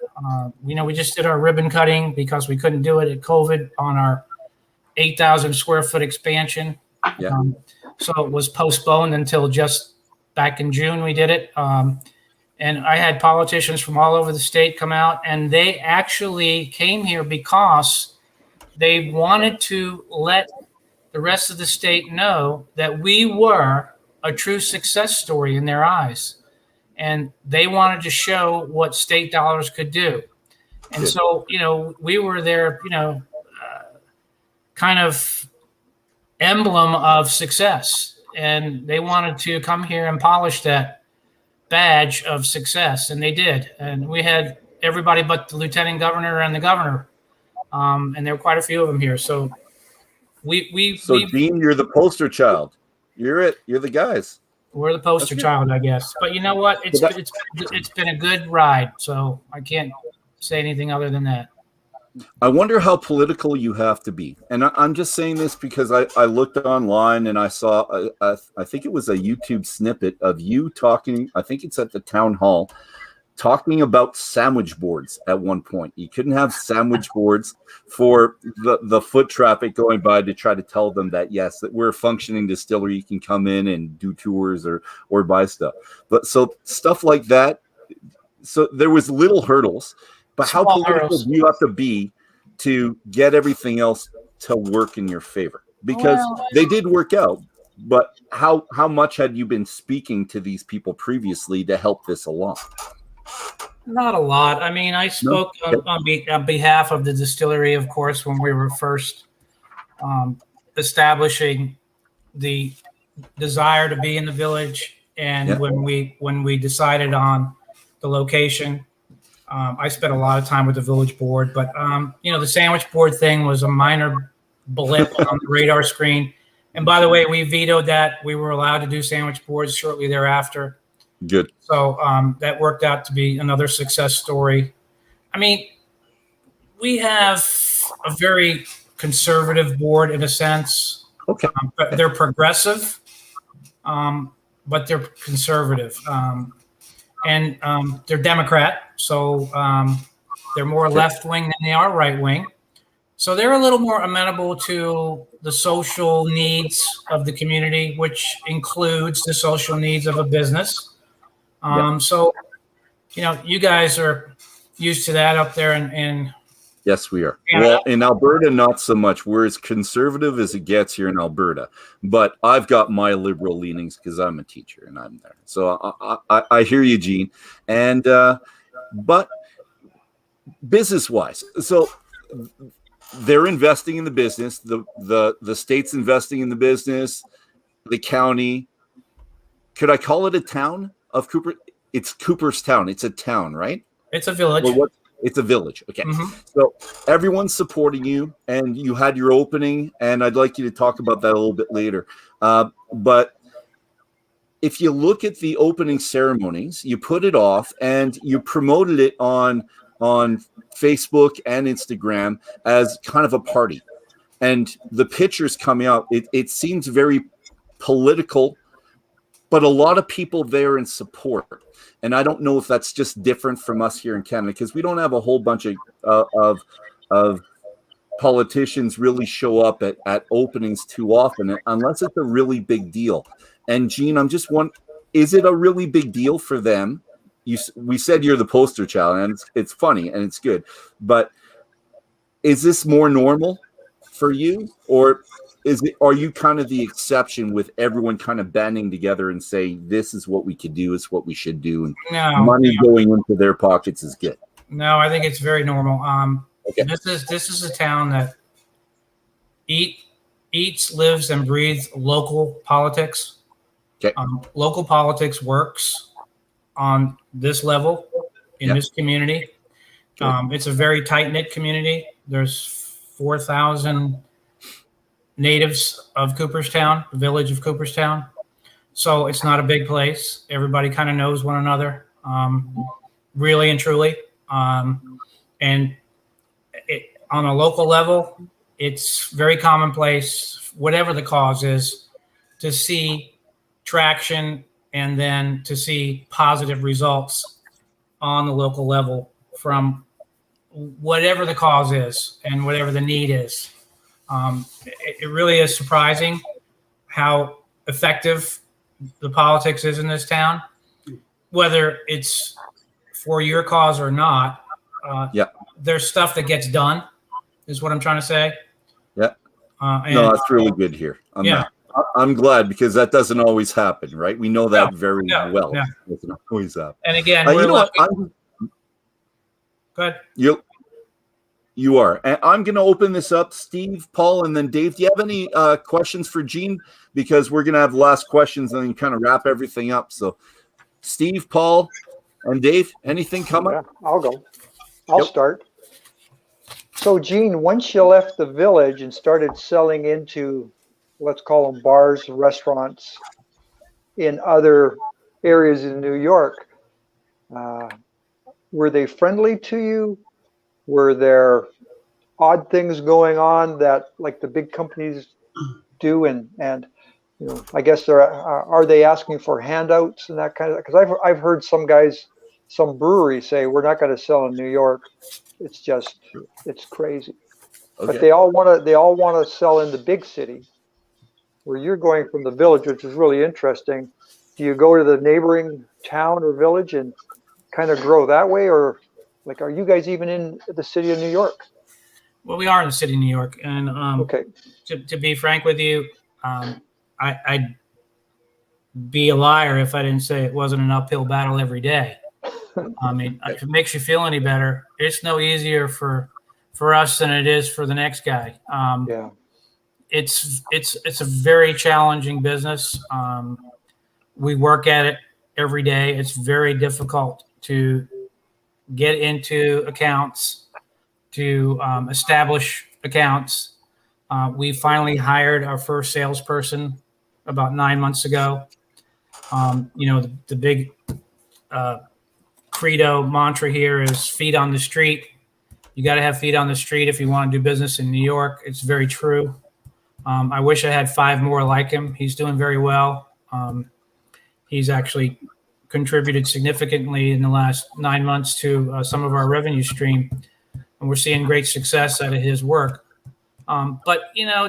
We just did our ribbon cutting because we couldn't do it at COVID on our 8,000 square foot expansion. Yeah. So it was postponed until just back in June we did it. And I had politicians from all over the state come out, and they actually came here because they wanted to let the rest of the state know that we were a true success story in their eyes. And they wanted to show what state dollars could do. And so, we were their, kind of emblem of success. And they wanted to come here and polish that badge of success. And they did. And we had everybody but the lieutenant governor and the governor. And there were quite a few of them here. So Dean, you're the poster child. You're it. You're the guys. We're the poster child, I guess. But you know what? It's been a good ride, so I can't say anything other than that. I wonder how political you have to be. And I'm just saying this because I looked online and I saw, I think it was a YouTube snippet of you talking, I think it's at the town hall, talking about sandwich boards at one point. You couldn't have sandwich boards for the foot traffic going by to try to tell them that, yes, that we're a functioning distillery. You can come in and do tours or buy stuff. But so stuff like that. So there was little hurdles, but how political do you have to be to get everything else to work in your favor? Because they did work out, but how much had you been speaking to these people previously to help this along? Not a lot. I mean, I spoke on behalf of the distillery, of course, when we were first establishing the desire to be in the village, and when we decided on the location. I spent a lot of time with the village board, but the sandwich board thing was a minor blip on the radar screen. And by the way, we vetoed that. We were allowed to do sandwich boards shortly thereafter. Good. So that worked out to be another success story. I mean, we have a very conservative board in a sense. Okay. But they're progressive, but they're conservative. And they're Democrat, so they're more left-wing than they are right-wing. So they're a little more amenable to the social needs of the community, which includes the social needs of a business. So, you guys are used to that up there in Yes, we are. Canada. Well, in Alberta, not so much. We're as conservative as it gets here in Alberta. But I've got my liberal leanings because I'm a teacher and I'm there. So I hear you, Gene. And but business-wise, so they're investing in the business. The state's investing in the business. The county. Could I call it a town of Cooper? It's Cooperstown. It's a town, right? It's a village. Well, it's a village. Okay. So everyone's supporting you, and you had your opening, and I'd like you to talk about that a little bit later. But if you look at the opening ceremonies, you put it off and you promoted it on Facebook and Instagram as kind of a party. And the pictures coming out, it seems very political, but a lot of people there in support. And I don't know if that's just different from us here in Canada, because we don't have a whole bunch of politicians really show up at openings too often, unless it's a really big deal. And Gene, I'm just wondering, is it a really big deal for them? We said you're the poster child, and it's funny and it's good, but is this more normal for you, or are you kind of the exception with everyone kind of banding together and saying this is what we could do, it's what we should do, and money going into their pockets is good? No, I think it's very normal. Okay. This is a town that eats, lives, and breathes local politics. Okay. Local politics works on this level in this community. It's a very tight-knit community. There's 4,000 natives of Cooperstown, the village of Cooperstown. So it's not a big place. Everybody kind of knows one another, really and truly. And on a local level, it's very commonplace, whatever the cause is, to see traction and then to see positive results on the local level from whatever the cause is and whatever the need is. It really is surprising how effective the politics is in this town, whether it's for your cause or not. There's stuff that gets done, is what I'm trying to say. No, that's really good here. I'm glad, because that doesn't always happen, right? We know that very well. Yeah. It doesn't always happen. And again, go ahead. You are. And I'm going to open this up, Steve, Paul, and then Dave. Do you have any questions for Gene? Because we're going to have the last questions and then kind of wrap everything up. So, Steve, Paul, and Dave, anything coming? Yeah, I'll go. I'll start. So, Gene, once you left the village and started selling into, let's call them bars, restaurants in other areas in New York, were they friendly to you? Were there odd things going on that, like the big companies do? And I guess are they asking for handouts and that kind of? Because I've heard some breweries say we're not going to sell in New York. It's crazy. Okay. But they all want to sell in the big city, where you're going from the village, which is really interesting. Do you go to the neighboring town or village and kind of grow that way, or? Like, are you guys even in the city of New York? Well, we are in the city of New York. And okay. To be frank with you, I'd be a liar if I didn't say it wasn't an uphill battle every day. I mean, if it makes you feel any better, it's no easier for us than it is for the next guy. It's a very challenging business. We work at it every day. It's very difficult to get into accounts, to establish accounts. We finally hired our first salesperson about 9 months ago. The big credo mantra here is feet on the street. You got to have feet on the street if you want to do business in New York. It's very true. I wish I had 5 more like him. He's doing very well. He's actually contributed significantly in the last 9 months to some of our revenue stream, and we're seeing great success out of his work. But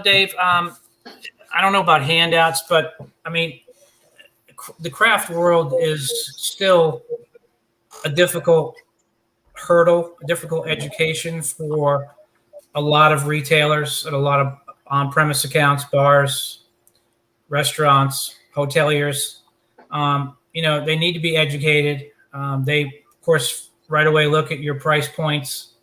Dave, I don't know about handouts, but I mean, the craft world is still a difficult hurdle, a difficult education for a lot of retailers and a lot of on-premise accounts, bars, restaurants, hoteliers. They need to be educated. They, of course, right away look at your price points,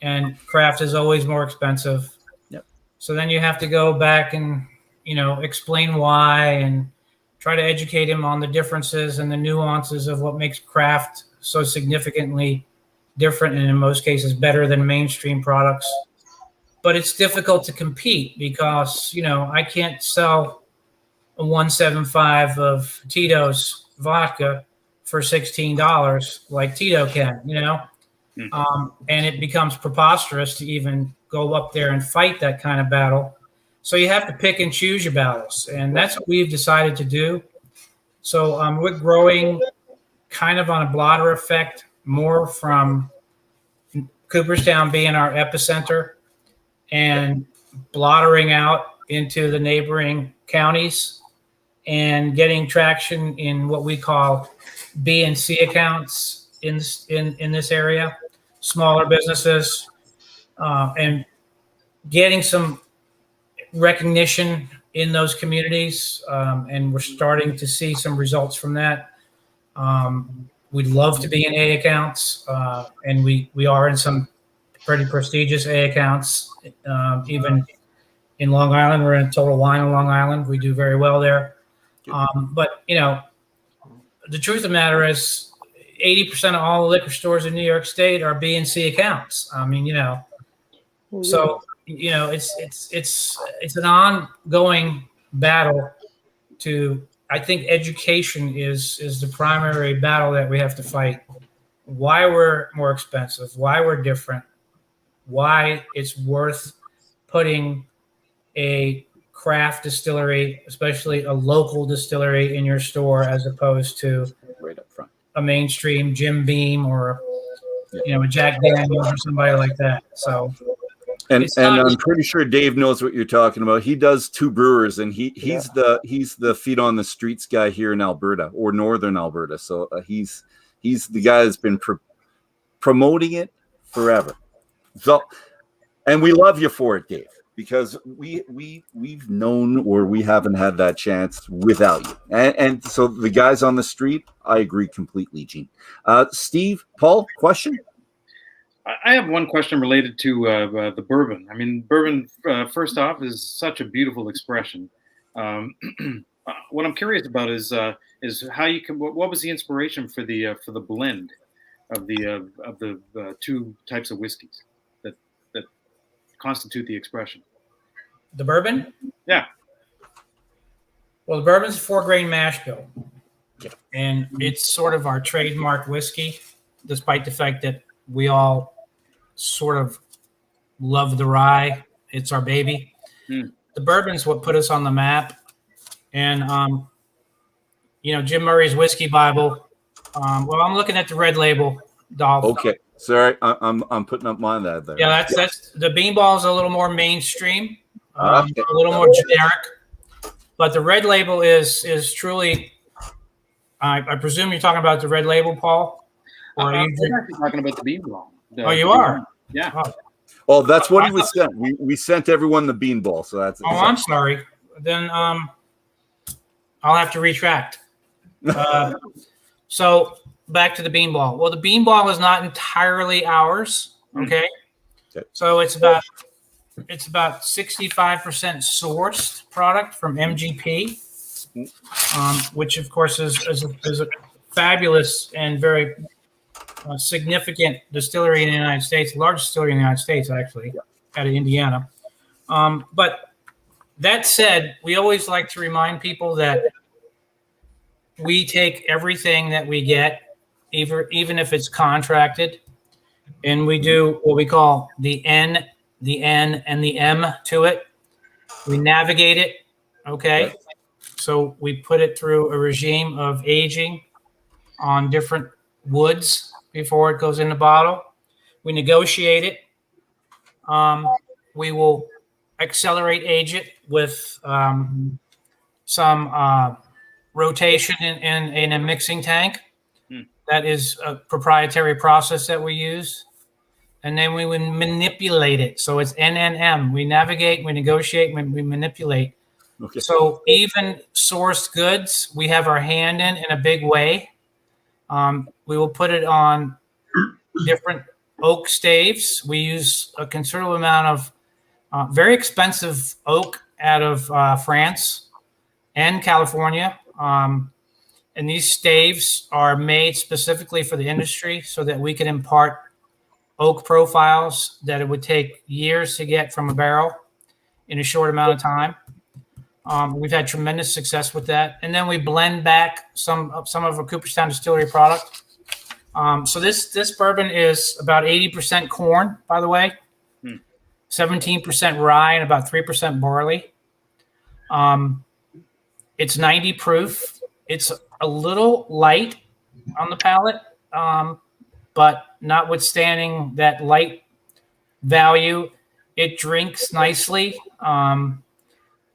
and craft is always more expensive. Yep. So then you have to go back and, explain why and try to educate him on the differences and the nuances of what makes craft so significantly different and in most cases better than mainstream products. But it's difficult to compete because, I can't sell a 175 of Tito's vodka for $16 like Tito can, and it becomes preposterous to even go up there and fight that kind of battle. So you have to pick and choose your battles, and that's what we've decided to do. So we're growing kind of on a blotter effect, more from Cooperstown being our epicenter and blottering out into the neighboring counties and getting traction in what we call B and C accounts in this area, smaller businesses, and getting some recognition in those communities. And we're starting to see some results from that. We'd love to be in A accounts, and we are in some pretty prestigious A accounts. Even in Long Island, we're in Total Wine on Long Island. We do very well there. But the truth of the matter is 80% of all the liquor stores in New York State are B and C accounts. I mean, so, it's an ongoing battle to, I think education is the primary battle that we have to fight. Why we're more expensive, why we're different, why it's worth putting a craft distillery, especially a local distillery, in your store as opposed to Right up front. a mainstream Jim Beam or a Jack Daniels or somebody like that. So, and I'm pretty sure Dave knows what you're talking about. He does 2 brewers, and he's the feet on the streets guy here in Alberta or northern Alberta. So he's the guy that's been promoting it forever. So, and we love you for it, Dave, because we've known, or we haven't had that chance without you. And so the guys on the street, I agree completely, Gene. Steve, Paul, question? I have one question related to the bourbon. I mean, bourbon, first off, is such a beautiful expression. What I'm curious about is how you can. What was the inspiration for the blend of the 2 types of whiskeys that constitute the expression? The bourbon? Yeah. Well, the bourbon's a 4-grain mash bill, and it's sort of our trademark whiskey, despite the fact that we all sort of love the rye. It's our baby. The bourbon's what put us on the map. And, Jim Murray's Whiskey Bible. Well, I'm looking at the red label, Dolph. Okay. Sorry, I'm putting up mine there. Yeah, that's the Beanball is a little more mainstream, a little more generic. But the red label is truly, I presume you're talking about the red label, Paul? Or I'm actually talking about the Beanball. Oh, you are? Yeah. Oh, that's what he was sent. We sent everyone the Beanball, so that's. Oh, I'm sorry. Then I'll have to retract. So back to the Beanball. Well, the Beanball is not entirely ours. Okay. So it's about 65% sourced product from MGP, which of course is a fabulous and very significant distillery in the United States, largest distillery in the United States, actually, out of Indiana. But that said, we always like to remind people that we take everything that we get, even if it's contracted, and we do what we call the N, and the M to it. We navigate it, okay? Right. So we put it through a regime of aging on different woods before it goes in the bottle. We negotiate it. We will accelerate age it with some rotation in a mixing tank. That is a proprietary process that we use. And then we would manipulate it. So it's NNM. We navigate, we negotiate, we manipulate. Okay. So even sourced goods, we have our hand in a big way. We will put it on different oak staves. We use a considerable amount of very expensive oak out of France and California. And these staves are made specifically for the industry so that we can impart oak profiles that it would take years to get from a barrel in a short amount of time. We've had tremendous success with that. And then we blend back some of our Cooperstown Distillery product. So this bourbon is about 80% corn, by the way, 17% rye and about 3% barley. It's 90 proof. It's a little light on the palate, but notwithstanding that light value, it drinks nicely.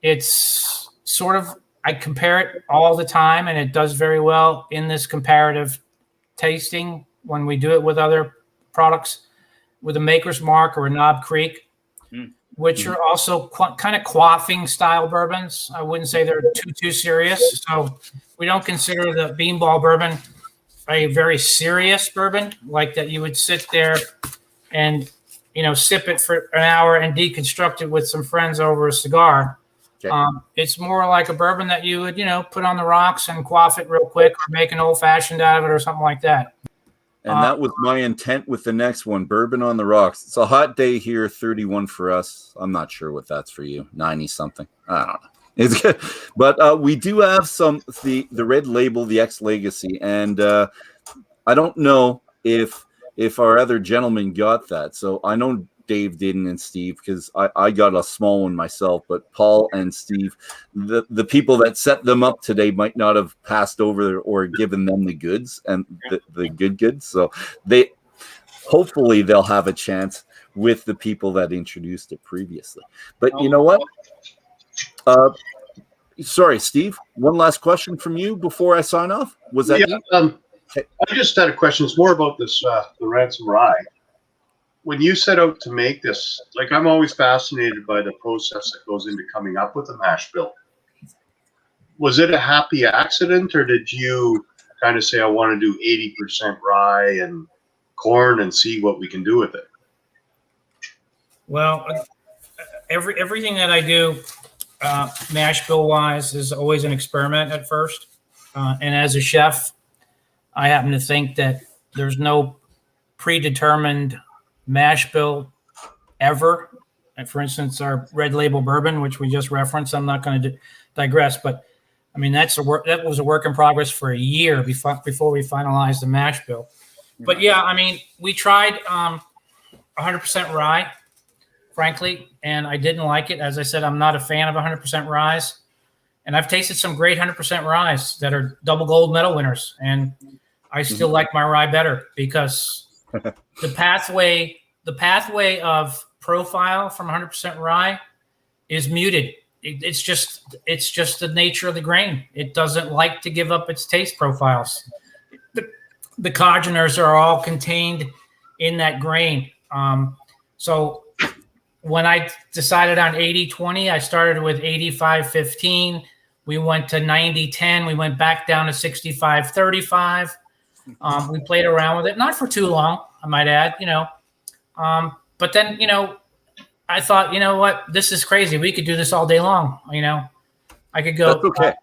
It's sort of, I compare it all the time, and it does very well in this comparative tasting when we do it with other products, with a Maker's Mark or a Knob Creek, which are also kind of quaffing style bourbons. I wouldn't say they're too serious. So we don't consider the Beanball bourbon a very serious bourbon, like that you would sit there and, sip it for an hour and deconstruct it with some friends over a cigar. Okay. It's more like a bourbon that you would, put on the rocks and quaff it real quick, or make an old fashioned out of it or something like that. And that was my intent with the next one, bourbon on the rocks. It's a hot day here, 31 for us. I'm not sure what that's for you, 90 something. I don't know. It's good. But we do have the red label, the X Legacy, and I don't know if our other gentlemen got that. So I know Dave didn't, and Steve, because I got a small one myself, but Paul and Steve, the people that set them up today might not have passed over or given them the goods and the good goods. So hopefully they'll have a chance with the people that introduced it previously. But you know what? Sorry, Steve, one last question from you before I sign off. Was that you? I just had a question. It's more about this, the Ransom Rye. When you set out to make this, like, I'm always fascinated by the process that goes into coming up with a mash bill. Was it a happy accident, or did you kind of say, I want to do 80% rye and corn and see what we can do with it? Well, everything that I do, mash bill wise, is always an experiment at first. And as a chef, I happen to think that there's no predetermined mash bill ever. And for instance, our red label bourbon, which we just referenced, I'm not going to digress, but I mean, that was a work in progress for a year before we finalized the mash bill. But yeah, I mean, we tried 100% rye, frankly, and I didn't like it. As I said, I'm not a fan of 100% rye, and I've tasted some great 100% rye that are double gold medal winners, and I still like my rye better because the pathway of profile from 100% rye is muted. It's just the nature of the grain. It doesn't like to give up its taste profiles. The congeners are all contained in that grain. So when I decided on 80-20, I started with 85-15. We went to 90-10. We went back down to 65-35. We played around with it, not for too long, I might add, but then, I thought, you know what, this is crazy. We could do this all day long. I could go, okay.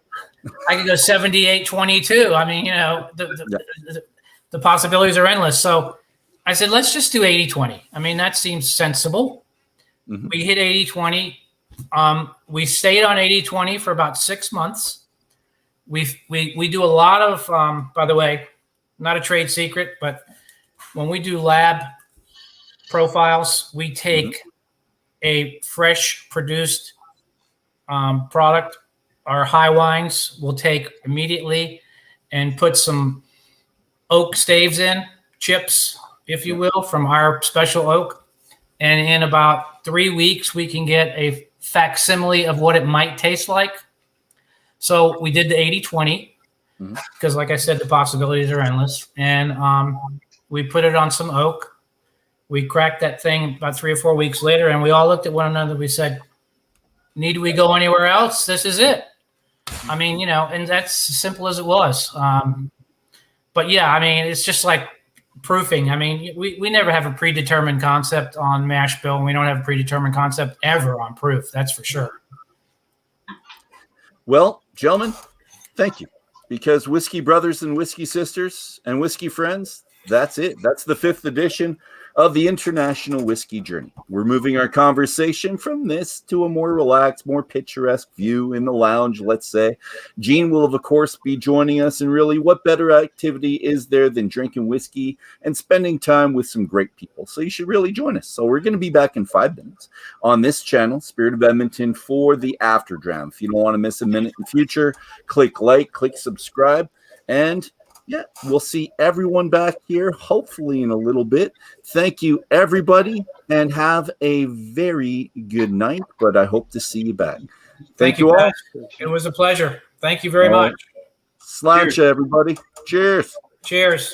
I could go 78-22. I mean, the possibilities are endless. So I said, let's just do 80-20. I mean, that seems sensible. Mhm. We hit 80-20. We stayed on 80-20 for about 6 months. We do a lot of, by the way, not a trade secret, but when we do lab profiles, we take a fresh produced product. Our high wines we'll take immediately and put some oak staves in, chips, if you will, from our special oak. And in about 3 weeks, we can get a facsimile of what it might taste like. So we did the 80-20 because, like I said, the possibilities are endless. And we put it on some oak. We cracked that thing about 3 or 4 weeks later, and we all looked at one another. We said, need we go anywhere else? This is it. I mean, you know, and that's as simple as it was. But yeah, I mean, it's just like proofing. I mean, we never have a predetermined concept on mash bill, and we don't have a predetermined concept ever on proof. That's for sure. Well, gentlemen, thank you. Because Whiskey Brothers and Whiskey Sisters and Whiskey Friends, that's it. That's the 5th edition of the International Whiskey Journey. We're moving our conversation from this to a more relaxed, more picturesque view in the lounge, let's say. Gene will, of course, be joining us. And really, what better activity is there than drinking whiskey and spending time with some great people? So you should really join us. So we're going to be back in 5 minutes on this channel, Spirit of Edmonton, for the After Dram. If you don't want to miss a minute in the future, click like, click subscribe, and yeah, we'll see everyone back here, hopefully in a little bit. Thank you, everybody, and have a very good night, but I hope to see you back. Thank you all. Pat. It was a pleasure. Thank you very much. Sláinte, everybody. Cheers. Cheers.